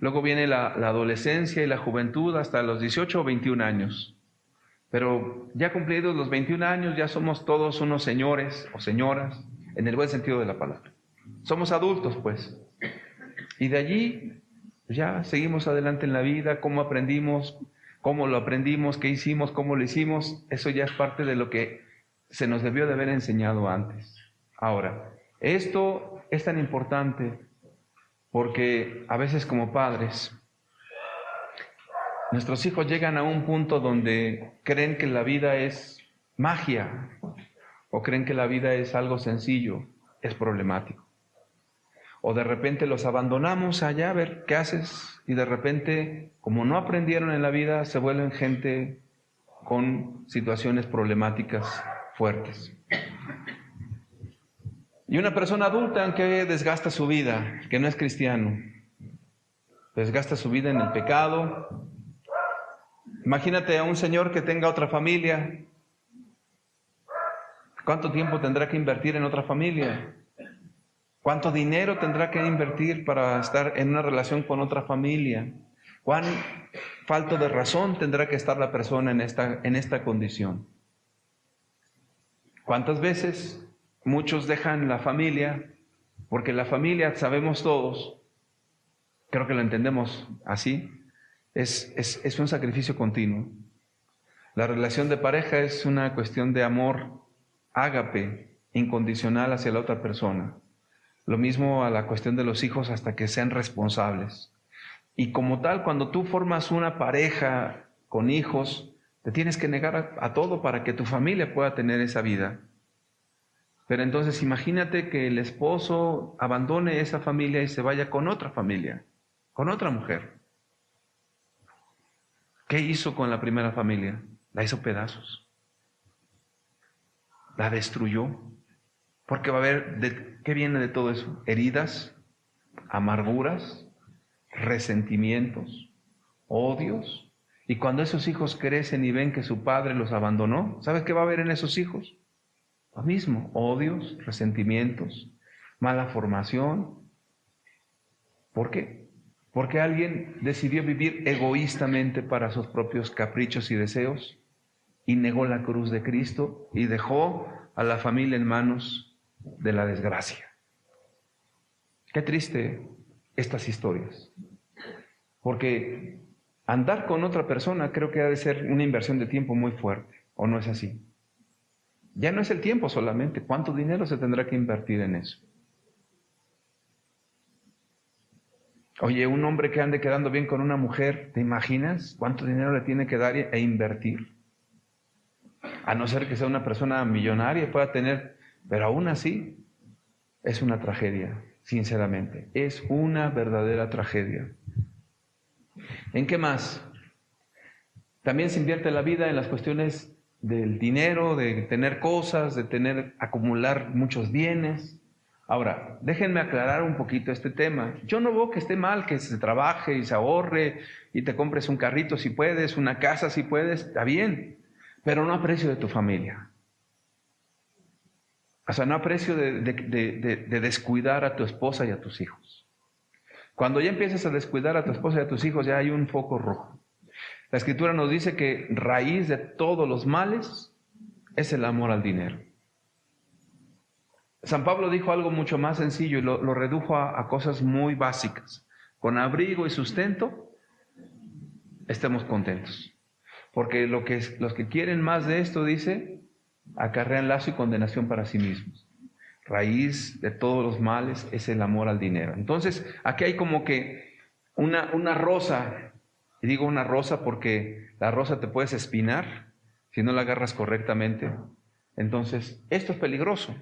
A: Luego viene la adolescencia y la juventud hasta los 18 o 21 años. Pero ya cumplidos los 21 años ya somos todos unos señores o señoras, en el buen sentido de la palabra. Somos adultos, pues. Y de allí ya seguimos adelante en la vida, cómo aprendimos, cómo lo aprendimos, qué hicimos, cómo lo hicimos, eso ya es parte de lo que se nos debió de haber enseñado antes. Ahora, esto es tan importante porque a veces como padres, nuestros hijos llegan a un punto donde creen que la vida es magia o creen que la vida es algo sencillo, es problemático. O de repente los abandonamos allá a ver qué haces y de repente, como no aprendieron en la vida, se vuelven gente con situaciones problemáticas fuertes. Y una persona adulta, aunque desgasta su vida, que no es cristiano, desgasta su vida en el pecado. Imagínate a un señor que tenga otra familia. ¿Cuánto tiempo tendrá que invertir en otra familia? ¿Cuánto dinero tendrá que invertir para estar en una relación con otra familia? ¿Cuán falto de razón tendrá que estar la persona en esta condición? ¿Cuántas veces muchos dejan la familia? Porque la familia, sabemos todos, creo que lo entendemos así, es un sacrificio continuo. La relación de pareja es una cuestión de amor ágape, incondicional hacia la otra persona. Lo mismo a la cuestión de los hijos hasta que sean responsables. Y como tal, cuando tú formas una pareja con hijos, te tienes que negar a todo para que tu familia pueda tener esa vida. Pero entonces imagínate que el esposo abandone esa familia y se vaya con otra familia, con otra mujer. ¿Qué hizo con la primera familia? La hizo pedazos. La destruyó. Porque va a haber, ¿qué viene de todo eso? Heridas, amarguras, resentimientos, odios. Y cuando esos hijos crecen y ven que su padre los abandonó, ¿sabes qué va a haber en esos hijos? Lo mismo, odios, resentimientos, mala formación. ¿Por qué? Porque alguien decidió vivir egoístamente para sus propios caprichos y deseos y negó la cruz de Cristo y dejó a la familia en manos de la desgracia. Qué triste estas historias, porque andar con otra persona creo que ha de ser una inversión de tiempo muy fuerte, ¿o no es así? Ya no es el tiempo solamente, ¿cuánto dinero se tendrá que invertir en eso? Oye, un hombre que ande quedando bien con una mujer, ¿te imaginas cuánto dinero le tiene que dar e invertir? A no ser que sea una persona millonaria, pueda tener, pero aún así es una tragedia, sinceramente. Es una verdadera tragedia. ¿En qué más? También se invierte la vida en las cuestiones del dinero, de tener cosas, de acumular muchos bienes. Ahora, déjenme aclarar un poquito este tema. Yo no veo que esté mal que se trabaje y se ahorre y te compres un carrito si puedes, una casa si puedes, está bien, pero no a precio de tu familia. O sea, no a precio de descuidar a tu esposa y a tus hijos. Cuando ya empiezas a descuidar a tu esposa y a tus hijos, ya hay un foco rojo. La Escritura nos dice que raíz de todos los males es el amor al dinero. San Pablo dijo algo mucho más sencillo y lo redujo a cosas muy básicas. Con abrigo y sustento, estemos contentos. Porque los que quieren más de esto, dice, acarrean lazo y condenación para sí mismos. Raíz de todos los males es el amor al dinero. Entonces, aquí hay como que una rosa, y digo una rosa porque la rosa te puedes espinar si no la agarras correctamente. Entonces, esto es peligroso.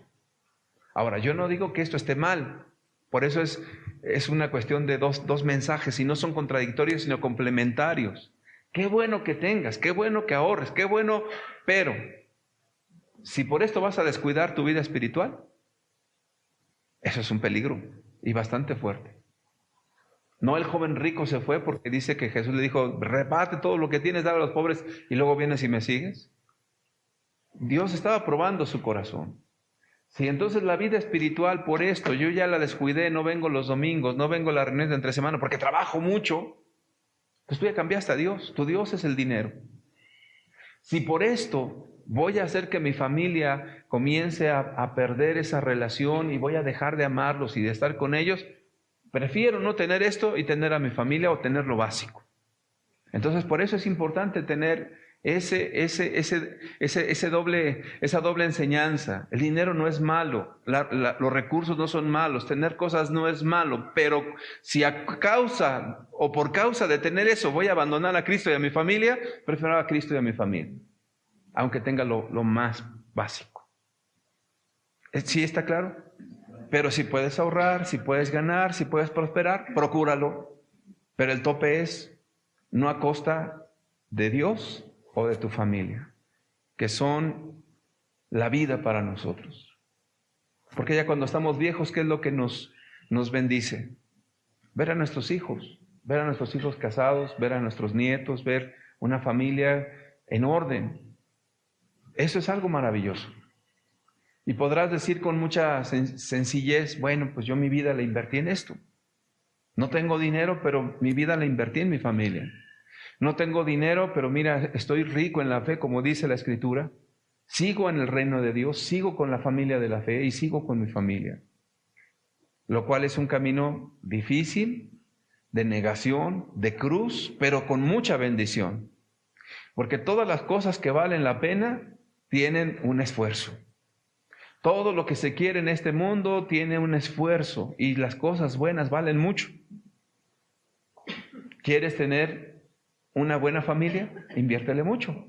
A: Ahora, yo no digo que esto esté mal, por eso es una cuestión de dos mensajes, y no son contradictorios, sino complementarios. Qué bueno que tengas, qué bueno que ahorres, qué bueno, pero si por esto vas a descuidar tu vida espiritual, eso es un peligro y bastante fuerte. No, el joven rico se fue porque dice que Jesús le dijo, reparte todo lo que tienes, dale a los pobres y luego vienes y me sigues. Dios estaba probando su corazón. Si entonces la vida espiritual, por esto, yo ya la descuidé, no vengo los domingos, no vengo a las reuniones de entre semana porque trabajo mucho, pues tú ya cambiaste a Dios, tu Dios es el dinero. Si por esto voy a hacer que mi familia comience a perder esa relación y voy a dejar de amarlos y de estar con ellos, prefiero no tener esto y tener a mi familia o tener lo básico. Entonces por eso es importante tener esa doble enseñanza. El dinero no es malo, los recursos no son malos, tener cosas no es malo, pero si a causa o por causa de tener eso voy a abandonar a Cristo y a mi familia, prefiero a Cristo y a mi familia, aunque tenga lo más básico. ¿Sí está claro? Pero si puedes ahorrar, si puedes ganar, si puedes prosperar, procúralo. Pero el tope es no a costa de Dios o de tu familia, que son la vida para nosotros. Porque ya cuando estamos viejos, ¿qué es lo que nos bendice? Ver a nuestros hijos casados, ver a nuestros nietos, ver una familia en orden. Eso es algo maravilloso. Y podrás decir con mucha sencillez, bueno, pues yo mi vida la invertí en esto. No tengo dinero, pero mi vida la invertí en mi familia. No tengo dinero, pero mira, estoy rico en la fe, como dice la Escritura. Sigo en el reino de Dios, sigo con la familia de la fe y sigo con mi familia. Lo cual es un camino difícil, de negación, de cruz, pero con mucha bendición. Porque todas las cosas que valen la pena tienen un esfuerzo. Todo lo que se quiere en este mundo tiene un esfuerzo y las cosas buenas valen mucho. ¿Quieres tener una buena familia? Inviértele mucho.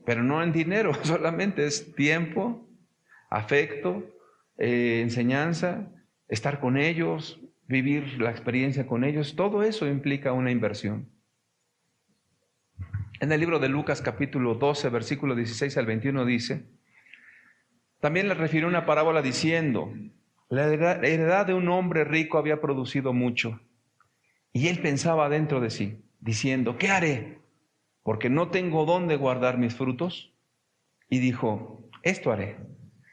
A: Pero no en dinero, solamente es tiempo, afecto, enseñanza, estar con ellos, vivir la experiencia con ellos. Todo eso implica una inversión. En el libro de Lucas capítulo 12, versículo 16 al 21 dice, también le refirió una parábola diciendo, la heredad de un hombre rico había producido mucho. Y él pensaba dentro de sí, diciendo, ¿qué haré? Porque no tengo dónde guardar mis frutos. Y dijo, esto haré,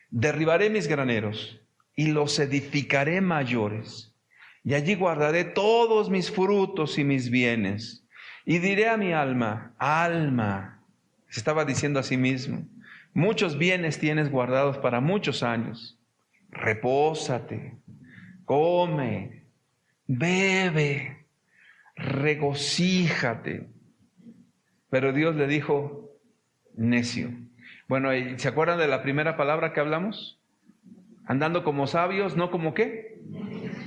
A: derribaré mis graneros y los edificaré mayores. Y allí guardaré todos mis frutos y mis bienes. Y diré a mi alma, alma, se estaba diciendo a sí mismo, muchos bienes tienes guardados para muchos años. Repósate, come, bebe, regocíjate. Pero Dios le dijo, necio. Bueno, ¿se acuerdan de la primera palabra que hablamos? Andando como sabios, ¿no como qué?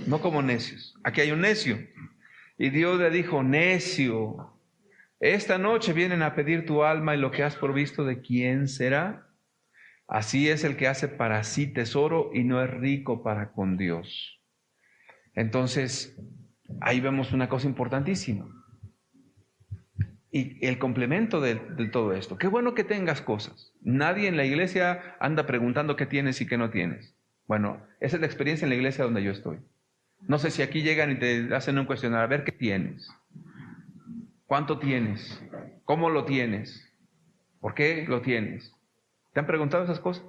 A: No como necios. Aquí hay un necio. Y Dios le dijo, necio, esta noche vienen a pedir tu alma y lo que has provisto, ¿de quién será? Así es el que hace para sí tesoro y no es rico para con Dios. Entonces, ahí vemos una cosa importantísima. Y el complemento de todo esto. Qué bueno que tengas cosas. Nadie en la iglesia anda preguntando qué tienes y qué no tienes. Bueno, esa es la experiencia en la iglesia donde yo estoy. No sé si aquí llegan y te hacen un cuestionario, a ver qué tienes, cuánto tienes, cómo lo tienes, por qué lo tienes. ¿Te han preguntado esas cosas?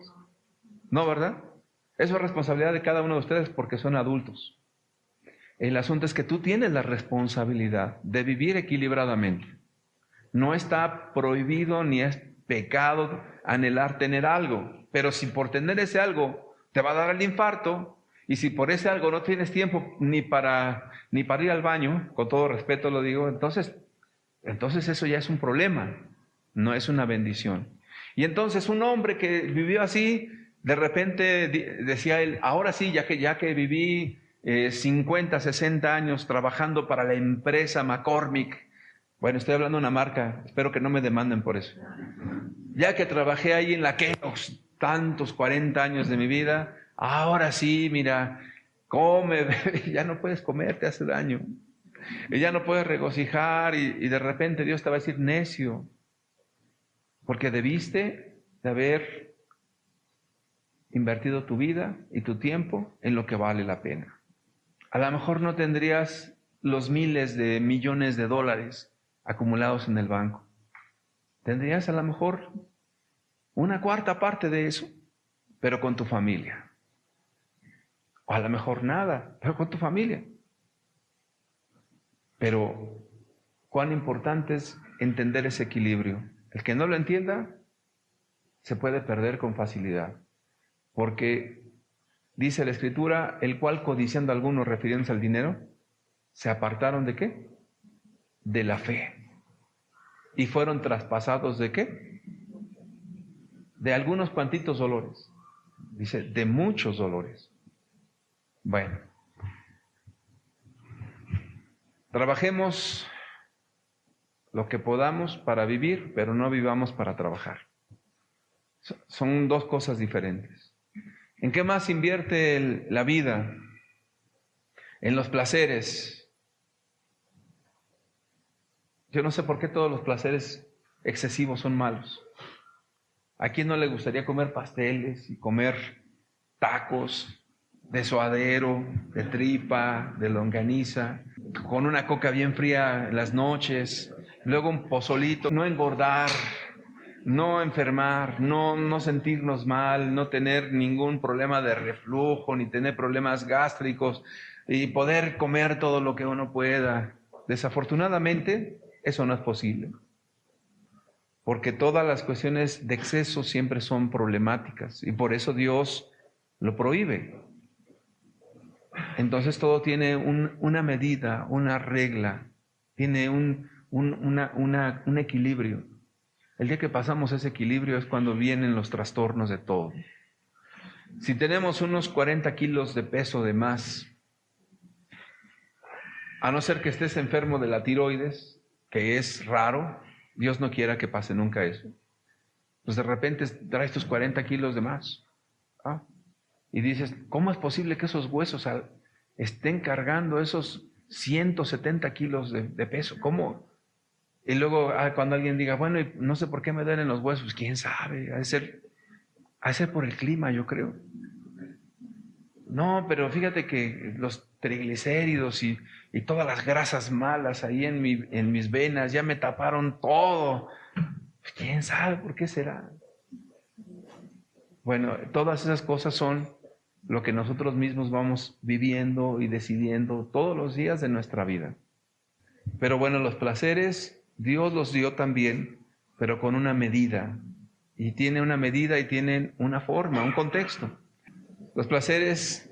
A: No, ¿verdad? Eso es responsabilidad de cada uno de ustedes porque son adultos. El asunto es que tú tienes la responsabilidad de vivir equilibradamente. No está prohibido ni es pecado anhelar tener algo, pero si por tener ese algo te va a dar el infarto, y si por ese algo no tienes tiempo ni para ir al baño, con todo respeto lo digo, entonces eso ya es un problema, no es una bendición. Y entonces un hombre que vivió así, de repente decía él, ahora sí, ya que viví 50, 60 años trabajando para la empresa McCormick, bueno, estoy hablando de una marca, espero que no me demanden por eso. Ya que trabajé ahí en la Kellogg's tantos 40 años de mi vida, ahora sí, mira, come, ya no puedes comer, te hace daño. Y ya no puedes regocijar y de repente Dios te va a decir necio, porque debiste de haber invertido tu vida y tu tiempo en lo que vale la pena. A lo mejor no tendrías los miles de millones de dólares acumulados en el banco. Tendrías a lo mejor una cuarta parte de eso, pero con tu familia. O a lo mejor nada, pero con tu familia. Pero cuán importante es entender ese equilibrio. El que no lo entienda se puede perder con facilidad. Porque dice la Escritura, el cual codiciando a algunos refiriéndose al dinero, se apartaron ¿de qué? De la fe. Y fueron traspasados ¿de qué? De algunos cuantitos dolores. Dice, de muchos dolores. Bueno, trabajemos lo que podamos para vivir, pero no vivamos para trabajar. Son dos cosas diferentes. ¿En qué más invierte la vida? En los placeres. Yo no sé por qué todos los placeres excesivos son malos. ¿A quién no le gustaría comer pasteles y comer tacos de suadero, de tripa, de longaniza, con una coca bien fría en las noches, luego un pozolito, no engordar, no enfermar, no sentirnos mal, no tener ningún problema de reflujo, ni tener problemas gástricos y poder comer todo lo que uno pueda? Desafortunadamente, eso no es posible, porque todas las cuestiones de exceso siempre son problemáticas y por eso Dios lo prohíbe. Entonces todo tiene una medida, una regla, tiene un equilibrio. El día que pasamos ese equilibrio es cuando vienen los trastornos de todo. Si tenemos unos 40 kilos de peso de más, a no ser que estés enfermo de la tiroides, que es raro, Dios no quiera que pase nunca eso, pues de repente traes tus 40 kilos de más. Y dices, ¿cómo es posible que esos huesos estén cargando esos 170 kilos de peso? ¿Cómo? Y luego cuando alguien diga, bueno, no sé por qué me duelen los huesos, quién sabe, ha de ser por el clima, yo creo. No, pero fíjate que los triglicéridos y todas las grasas malas ahí en mis venas ya me taparon todo. Pues, quién sabe por qué será. Bueno, todas esas cosas son lo que nosotros mismos vamos viviendo y decidiendo todos los días de nuestra vida. Pero bueno, los placeres Dios los dio también, pero con una medida. Y tiene una medida y tienen una forma, un contexto. Los placeres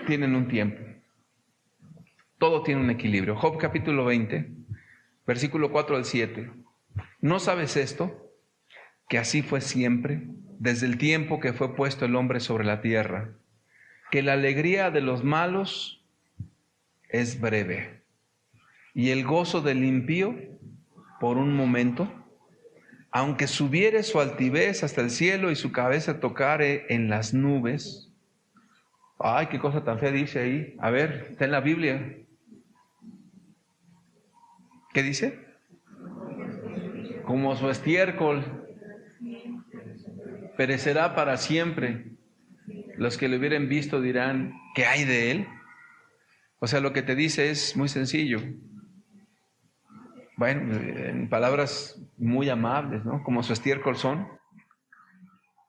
A: tienen un tiempo. Todo tiene un equilibrio. Job capítulo 20, versículo 4 al 7. ¿No sabes esto? Que así fue siempre, desde el tiempo que fue puesto el hombre sobre la tierra, que la alegría de los malos es breve, y el gozo del impío por un momento, aunque subiere su altivez hasta el cielo y su cabeza tocare en las nubes. Ay, qué cosa tan fea dice ahí. A ver, está en la Biblia. ¿Qué dice? Como su estiércol, perecerá para siempre. los que lo hubieran visto dirán, ¿qué hay de él? O sea, lo que te dice es muy sencillo. Bueno, en palabras muy amables, ¿no? Como su estiércol son.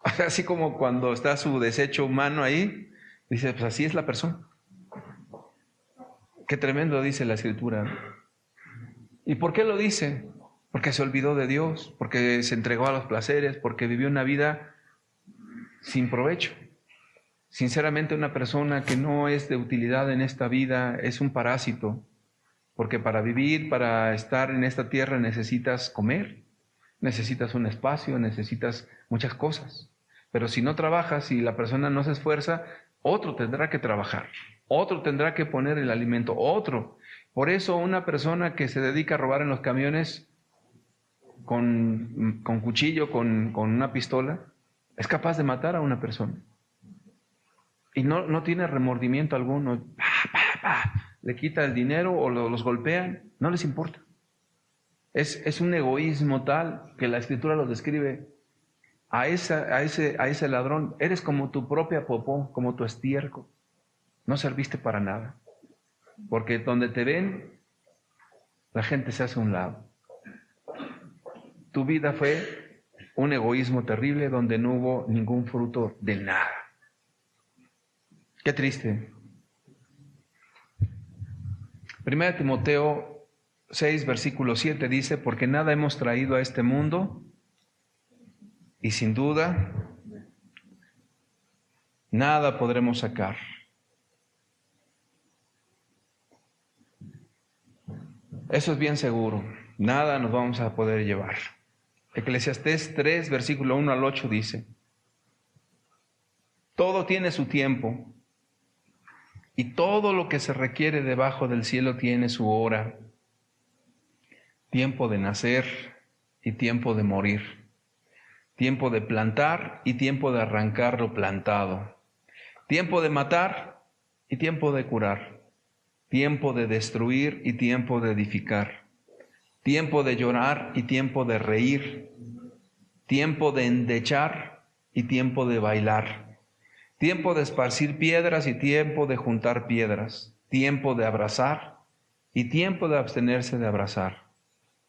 A: Así como cuando está su desecho humano ahí, dice, pues así es la persona. Qué tremendo dice la Escritura. ¿Y por qué lo dice? Porque se olvidó de Dios, porque se entregó a los placeres, porque vivió una vida sin provecho. Sinceramente, una persona que no es de utilidad en esta vida es un parásito, porque para vivir, para estar en esta tierra necesitas comer, necesitas un espacio, necesitas muchas cosas. Pero si no trabajas, si la persona no se esfuerza, otro tendrá que trabajar, otro tendrá que poner el alimento, otro. Por eso una persona que se dedica a robar en los camiones con cuchillo, con una pistola, es capaz de matar a una persona. Y no tiene remordimiento alguno. Le quita el dinero o los golpean, no les importa. Es un egoísmo tal que la Escritura lo describe. A ese ladrón, eres como tu propia popó, como tu estiércol. No serviste para nada. Porque donde te ven, la gente se hace a un lado. Tu vida fue un egoísmo terrible donde no hubo ningún fruto de nada. Qué triste. 1 Timoteo 6, versículo 7 dice, porque nada hemos traído a este mundo y sin duda nada podremos sacar. Eso es bien seguro, nada nos vamos a poder llevar. Eclesiastés 3, versículo 1 al 8 dice, todo tiene su tiempo y todo lo que se requiere debajo del cielo tiene su hora, tiempo de nacer y tiempo de morir, tiempo de plantar y tiempo de arrancar lo plantado, tiempo de matar y tiempo de curar, tiempo de destruir y tiempo de edificar, tiempo de llorar y tiempo de reír, tiempo de endechar y tiempo de bailar, tiempo de esparcir piedras y tiempo de juntar piedras, tiempo de abrazar y tiempo de abstenerse de abrazar,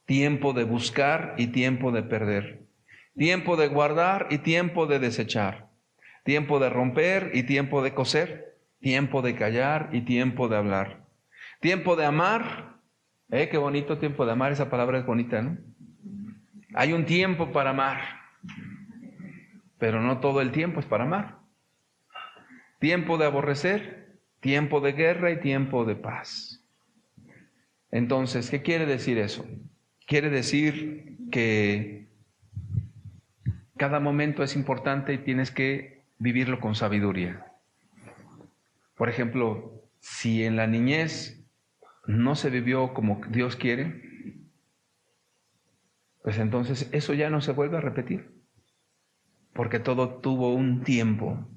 A: tiempo de buscar y tiempo de perder, tiempo de guardar y tiempo de desechar, tiempo de romper y tiempo de coser, tiempo de callar y tiempo de hablar, tiempo de amar. Qué bonito tiempo de amar, esa palabra es bonita, ¿no? Hay un tiempo para amar, pero no todo el tiempo es para amar. Tiempo de aborrecer, tiempo de guerra y tiempo de paz. Entonces, ¿qué quiere decir eso? Quiere decir que cada momento es importante y tienes que vivirlo con sabiduría. Por ejemplo, si en la niñez no se vivió como Dios quiere, pues entonces eso ya no se vuelve a repetir, porque todo tuvo un tiempo.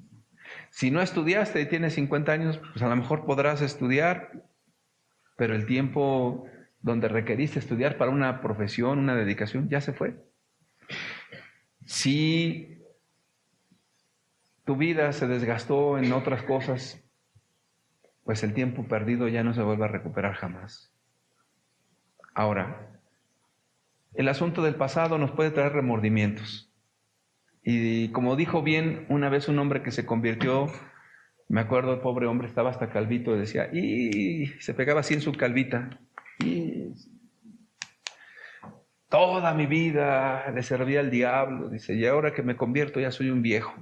A: Si no estudiaste y tienes 50 años, pues a lo mejor podrás estudiar, pero el tiempo donde requeriste estudiar para una profesión, una dedicación, ya se fue. Si tu vida se desgastó en otras cosas, pues el tiempo perdido ya no se vuelve a recuperar jamás. Ahora, el asunto del pasado nos puede traer remordimientos. Y como dijo bien una vez un hombre que se convirtió, me acuerdo, el pobre hombre estaba hasta calvito y decía, y se pegaba así en su calvita, y toda mi vida le servía al diablo, dice, y ahora que me convierto ya soy un viejo.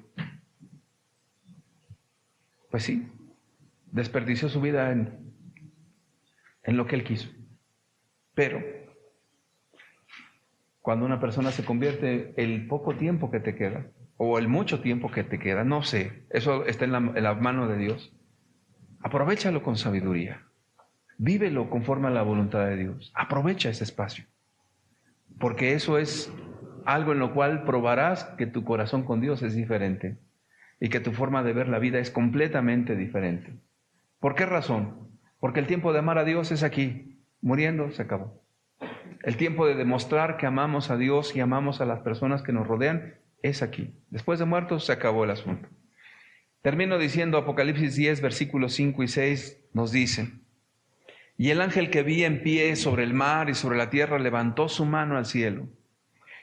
A: Pues sí, desperdició su vida en lo que él quiso. Pero cuando una persona se convierte, el poco tiempo que te queda, o el mucho tiempo que te queda, no sé, eso está en la mano de Dios, aprovéchalo con sabiduría, vívelo conforme a la voluntad de Dios, aprovecha ese espacio, porque eso es algo en lo cual probarás que tu corazón con Dios es diferente y que tu forma de ver la vida es completamente diferente. ¿Por qué razón? Porque el tiempo de amar a Dios es aquí, muriendo se acabó. El tiempo de demostrar que amamos a Dios y amamos a las personas que nos rodean es aquí. Después de muertos se acabó el asunto. Termino diciendo, Apocalipsis 10, versículos 5 y 6 nos dice: y el ángel que vi en pie sobre el mar y sobre la tierra levantó su mano al cielo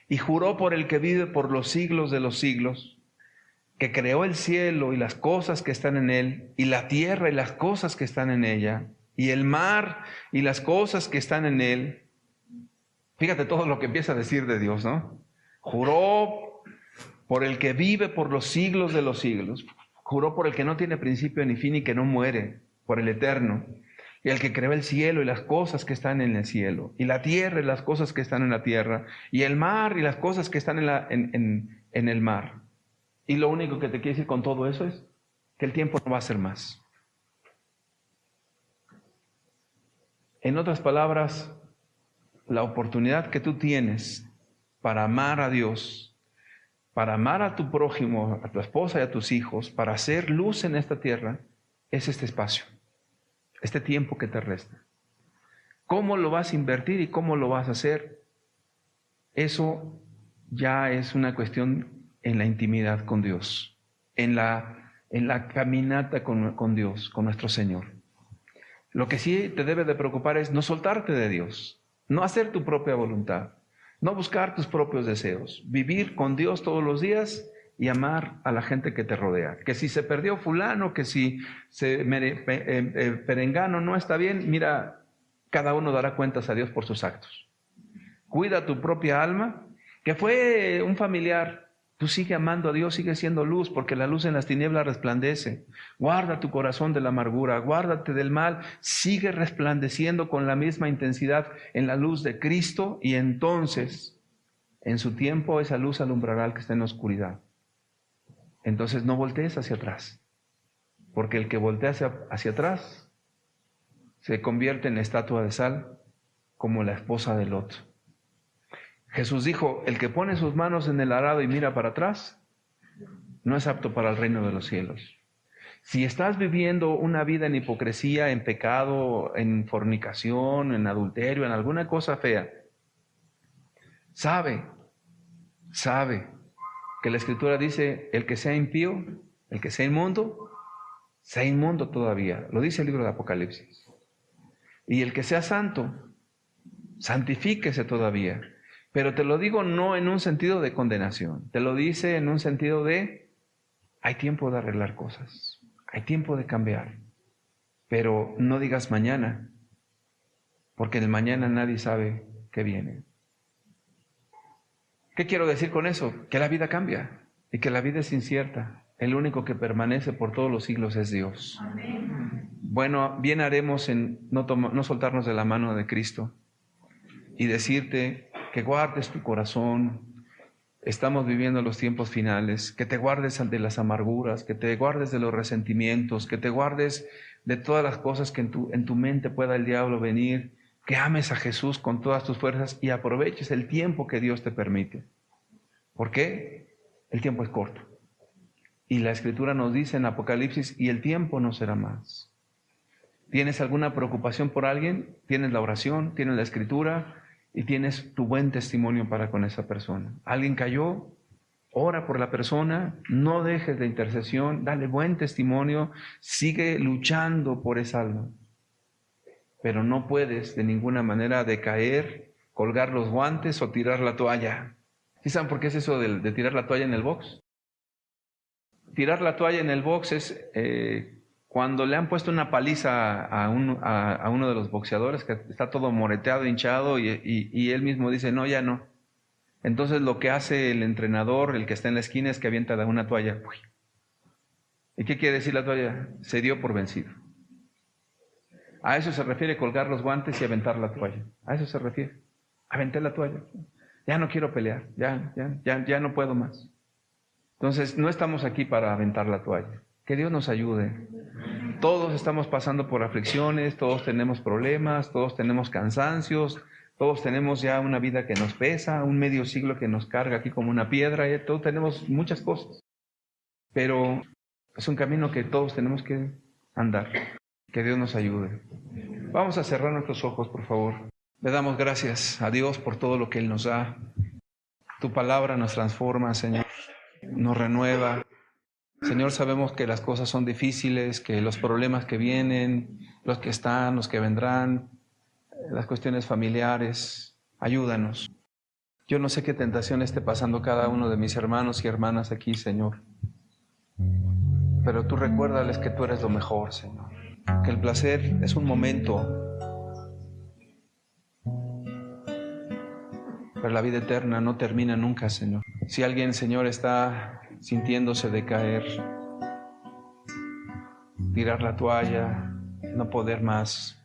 A: y juró por el que vive por los siglos de los siglos, que creó el cielo y las cosas que están en él, y la tierra y las cosas que están en ella, y el mar y las cosas que están en él. Fíjate todo lo que empieza a decir de Dios, ¿no? Juró por el que vive por los siglos de los siglos, juró por el que no tiene principio ni fin y que no muere, por el eterno, y el que creó el cielo y las cosas que están en el cielo, y la tierra y las cosas que están en la tierra, y el mar y las cosas que están en el mar. Y lo único que te quiero decir con todo eso es que el tiempo no va a ser más. En otras palabras, la oportunidad que tú tienes para amar a Dios, para amar a tu prójimo, a tu esposa y a tus hijos, para hacer luz en esta tierra, es este espacio, este tiempo que te resta. ¿Cómo lo vas a invertir y cómo lo vas a hacer? Eso ya es una cuestión en la intimidad con Dios, en la caminata con Dios, con nuestro Señor. Lo que sí te debe de preocupar es no soltarte de Dios, no hacer tu propia voluntad, no buscar tus propios deseos, vivir con Dios todos los días y amar a la gente que te rodea. Que si se perdió fulano, que si perengano no está bien, mira, cada uno dará cuentas a Dios por sus actos. Cuida tu propia alma, que fue un familiar. Tú sigue amando a Dios, sigue siendo luz, porque la luz en las tinieblas resplandece. Guarda tu corazón de la amargura, guárdate del mal, sigue resplandeciendo con la misma intensidad en la luz de Cristo, y entonces, en su tiempo, esa luz alumbrará al que está en la oscuridad. Entonces no voltees hacia atrás, porque el que voltea hacia atrás se convierte en estatua de sal, como la esposa de Lot. Jesús dijo: el que pone sus manos en el arado y mira para atrás, no es apto para el reino de los cielos. Si estás viviendo una vida en hipocresía, en pecado, en fornicación, en adulterio, en alguna cosa fea, sabe que la Escritura dice: el que sea impío, el que sea inmundo todavía. Lo dice el libro de Apocalipsis. Y el que sea santo, santifíquese todavía. Pero te lo digo no en un sentido de condenación, te lo dice en un sentido de: hay tiempo de arreglar cosas, hay tiempo de cambiar, pero no digas mañana, porque en el mañana nadie sabe qué viene. ¿Qué quiero decir con eso? Que la vida cambia y que la vida es incierta. El único que permanece por todos los siglos es Dios. Amén. Bueno, bien haremos en no soltarnos de la mano de Cristo y decirte que guardes tu corazón. Estamos viviendo los tiempos finales, que te guardes de las amarguras, que te guardes de los resentimientos, que te guardes de todas las cosas que en tu mente pueda el diablo venir, que ames a Jesús con todas tus fuerzas y aproveches el tiempo que Dios te permite. ¿Por qué? El tiempo es corto. Y la Escritura nos dice en Apocalipsis: y el tiempo no será más. ¿Tienes alguna preocupación por alguien? Tienes la oración, tienes la Escritura y tienes tu buen testimonio para con esa persona. Alguien cayó, ora por la persona, no dejes de intercesión, dale buen testimonio, sigue luchando por esa alma. Pero no puedes de ninguna manera decaer, colgar los guantes o tirar la toalla. ¿Sí saben por qué es eso de tirar la toalla en el box? Tirar la toalla en el box es cuando le han puesto una paliza a uno de los boxeadores que está todo moreteado, hinchado, y él mismo dice: no, ya no. Entonces lo que hace el entrenador, el que está en la esquina, es que avienta una toalla. ¿Y qué quiere decir la toalla? Se dio por vencido. A eso se refiere colgar los guantes y aventar la toalla. A eso se refiere. Aventé la toalla. Ya no quiero pelear. Ya no puedo más. Entonces, no estamos aquí para aventar la toalla. Que Dios nos ayude. Todos estamos pasando por aflicciones, todos tenemos problemas, todos tenemos cansancios, todos tenemos ya una vida que nos pesa, un medio siglo que nos carga aquí como una piedra, todos tenemos muchas cosas. Pero es un camino que todos tenemos que andar. Que Dios nos ayude. Vamos a cerrar nuestros ojos, por favor. Le damos gracias a Dios por todo lo que Él nos da. Tu palabra nos transforma, Señor. Nos renueva, Señor, sabemos que las cosas son difíciles, que los problemas que vienen, los que están, los que vendrán, las cuestiones familiares, ayúdanos. Yo no sé qué tentación esté pasando cada uno de mis hermanos y hermanas aquí, Señor. Pero tú recuérdales que tú eres lo mejor, Señor. Que el placer es un momento, pero la vida eterna no termina nunca, Señor. Si alguien, Señor, está sintiéndose decaer, tirar la toalla, no poder más,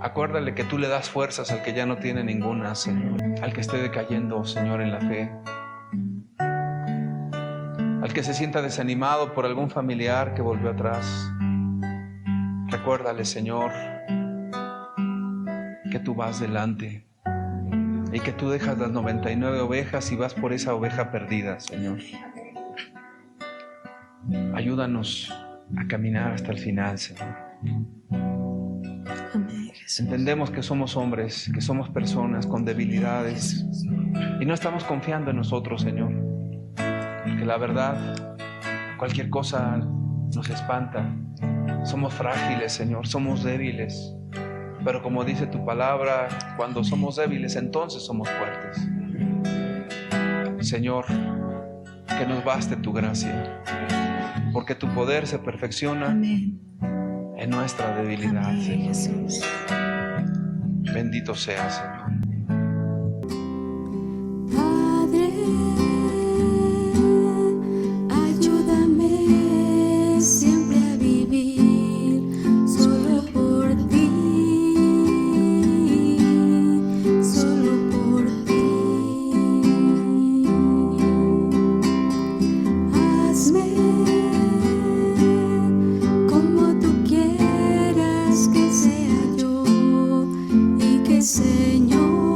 A: acuérdale que tú le das fuerzas al que ya no tiene ninguna, Señor. Al que esté decayendo, Señor, en la fe. Al que se sienta desanimado por algún familiar que volvió atrás. Recuérdale, Señor, que tú vas delante y que tú dejas las 99 ovejas y vas por esa oveja perdida, Señor. Ayúdanos a caminar hasta el final, Señor.
B: Amén, Jesús.
A: Entendemos que somos hombres, que somos personas con debilidades y no estamos confiando en nosotros, Señor. Porque la verdad, cualquier cosa nos espanta. Somos frágiles, Señor, somos débiles. Pero como dice tu palabra, cuando somos débiles, entonces somos fuertes. Señor, que nos baste tu gracia, porque tu poder se perfecciona
B: Amén.
A: en nuestra debilidad,
B: Amén,
A: Señor.
B: Jesús.
A: Bendito sea, Señor.
B: Padre, ayúdame siempre a vivir solo por ti, solo por ti. Hazme como tú quieras que sea yo y que Señor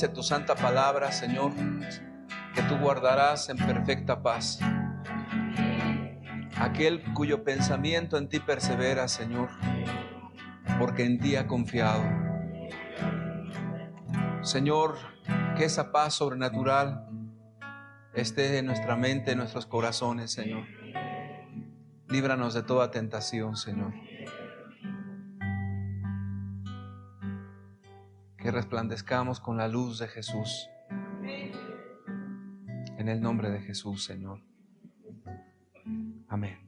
A: dice tu santa palabra, Señor, que tú guardarás en perfecta paz aquel cuyo pensamiento en ti persevera, Señor, porque en ti ha confiado. Señor, que esa paz sobrenatural esté en nuestra mente, en nuestros corazones, Señor. Líbranos de toda tentación, Señor. Que resplandezcamos con la luz de Jesús. En el nombre de Jesús, Señor. Amén.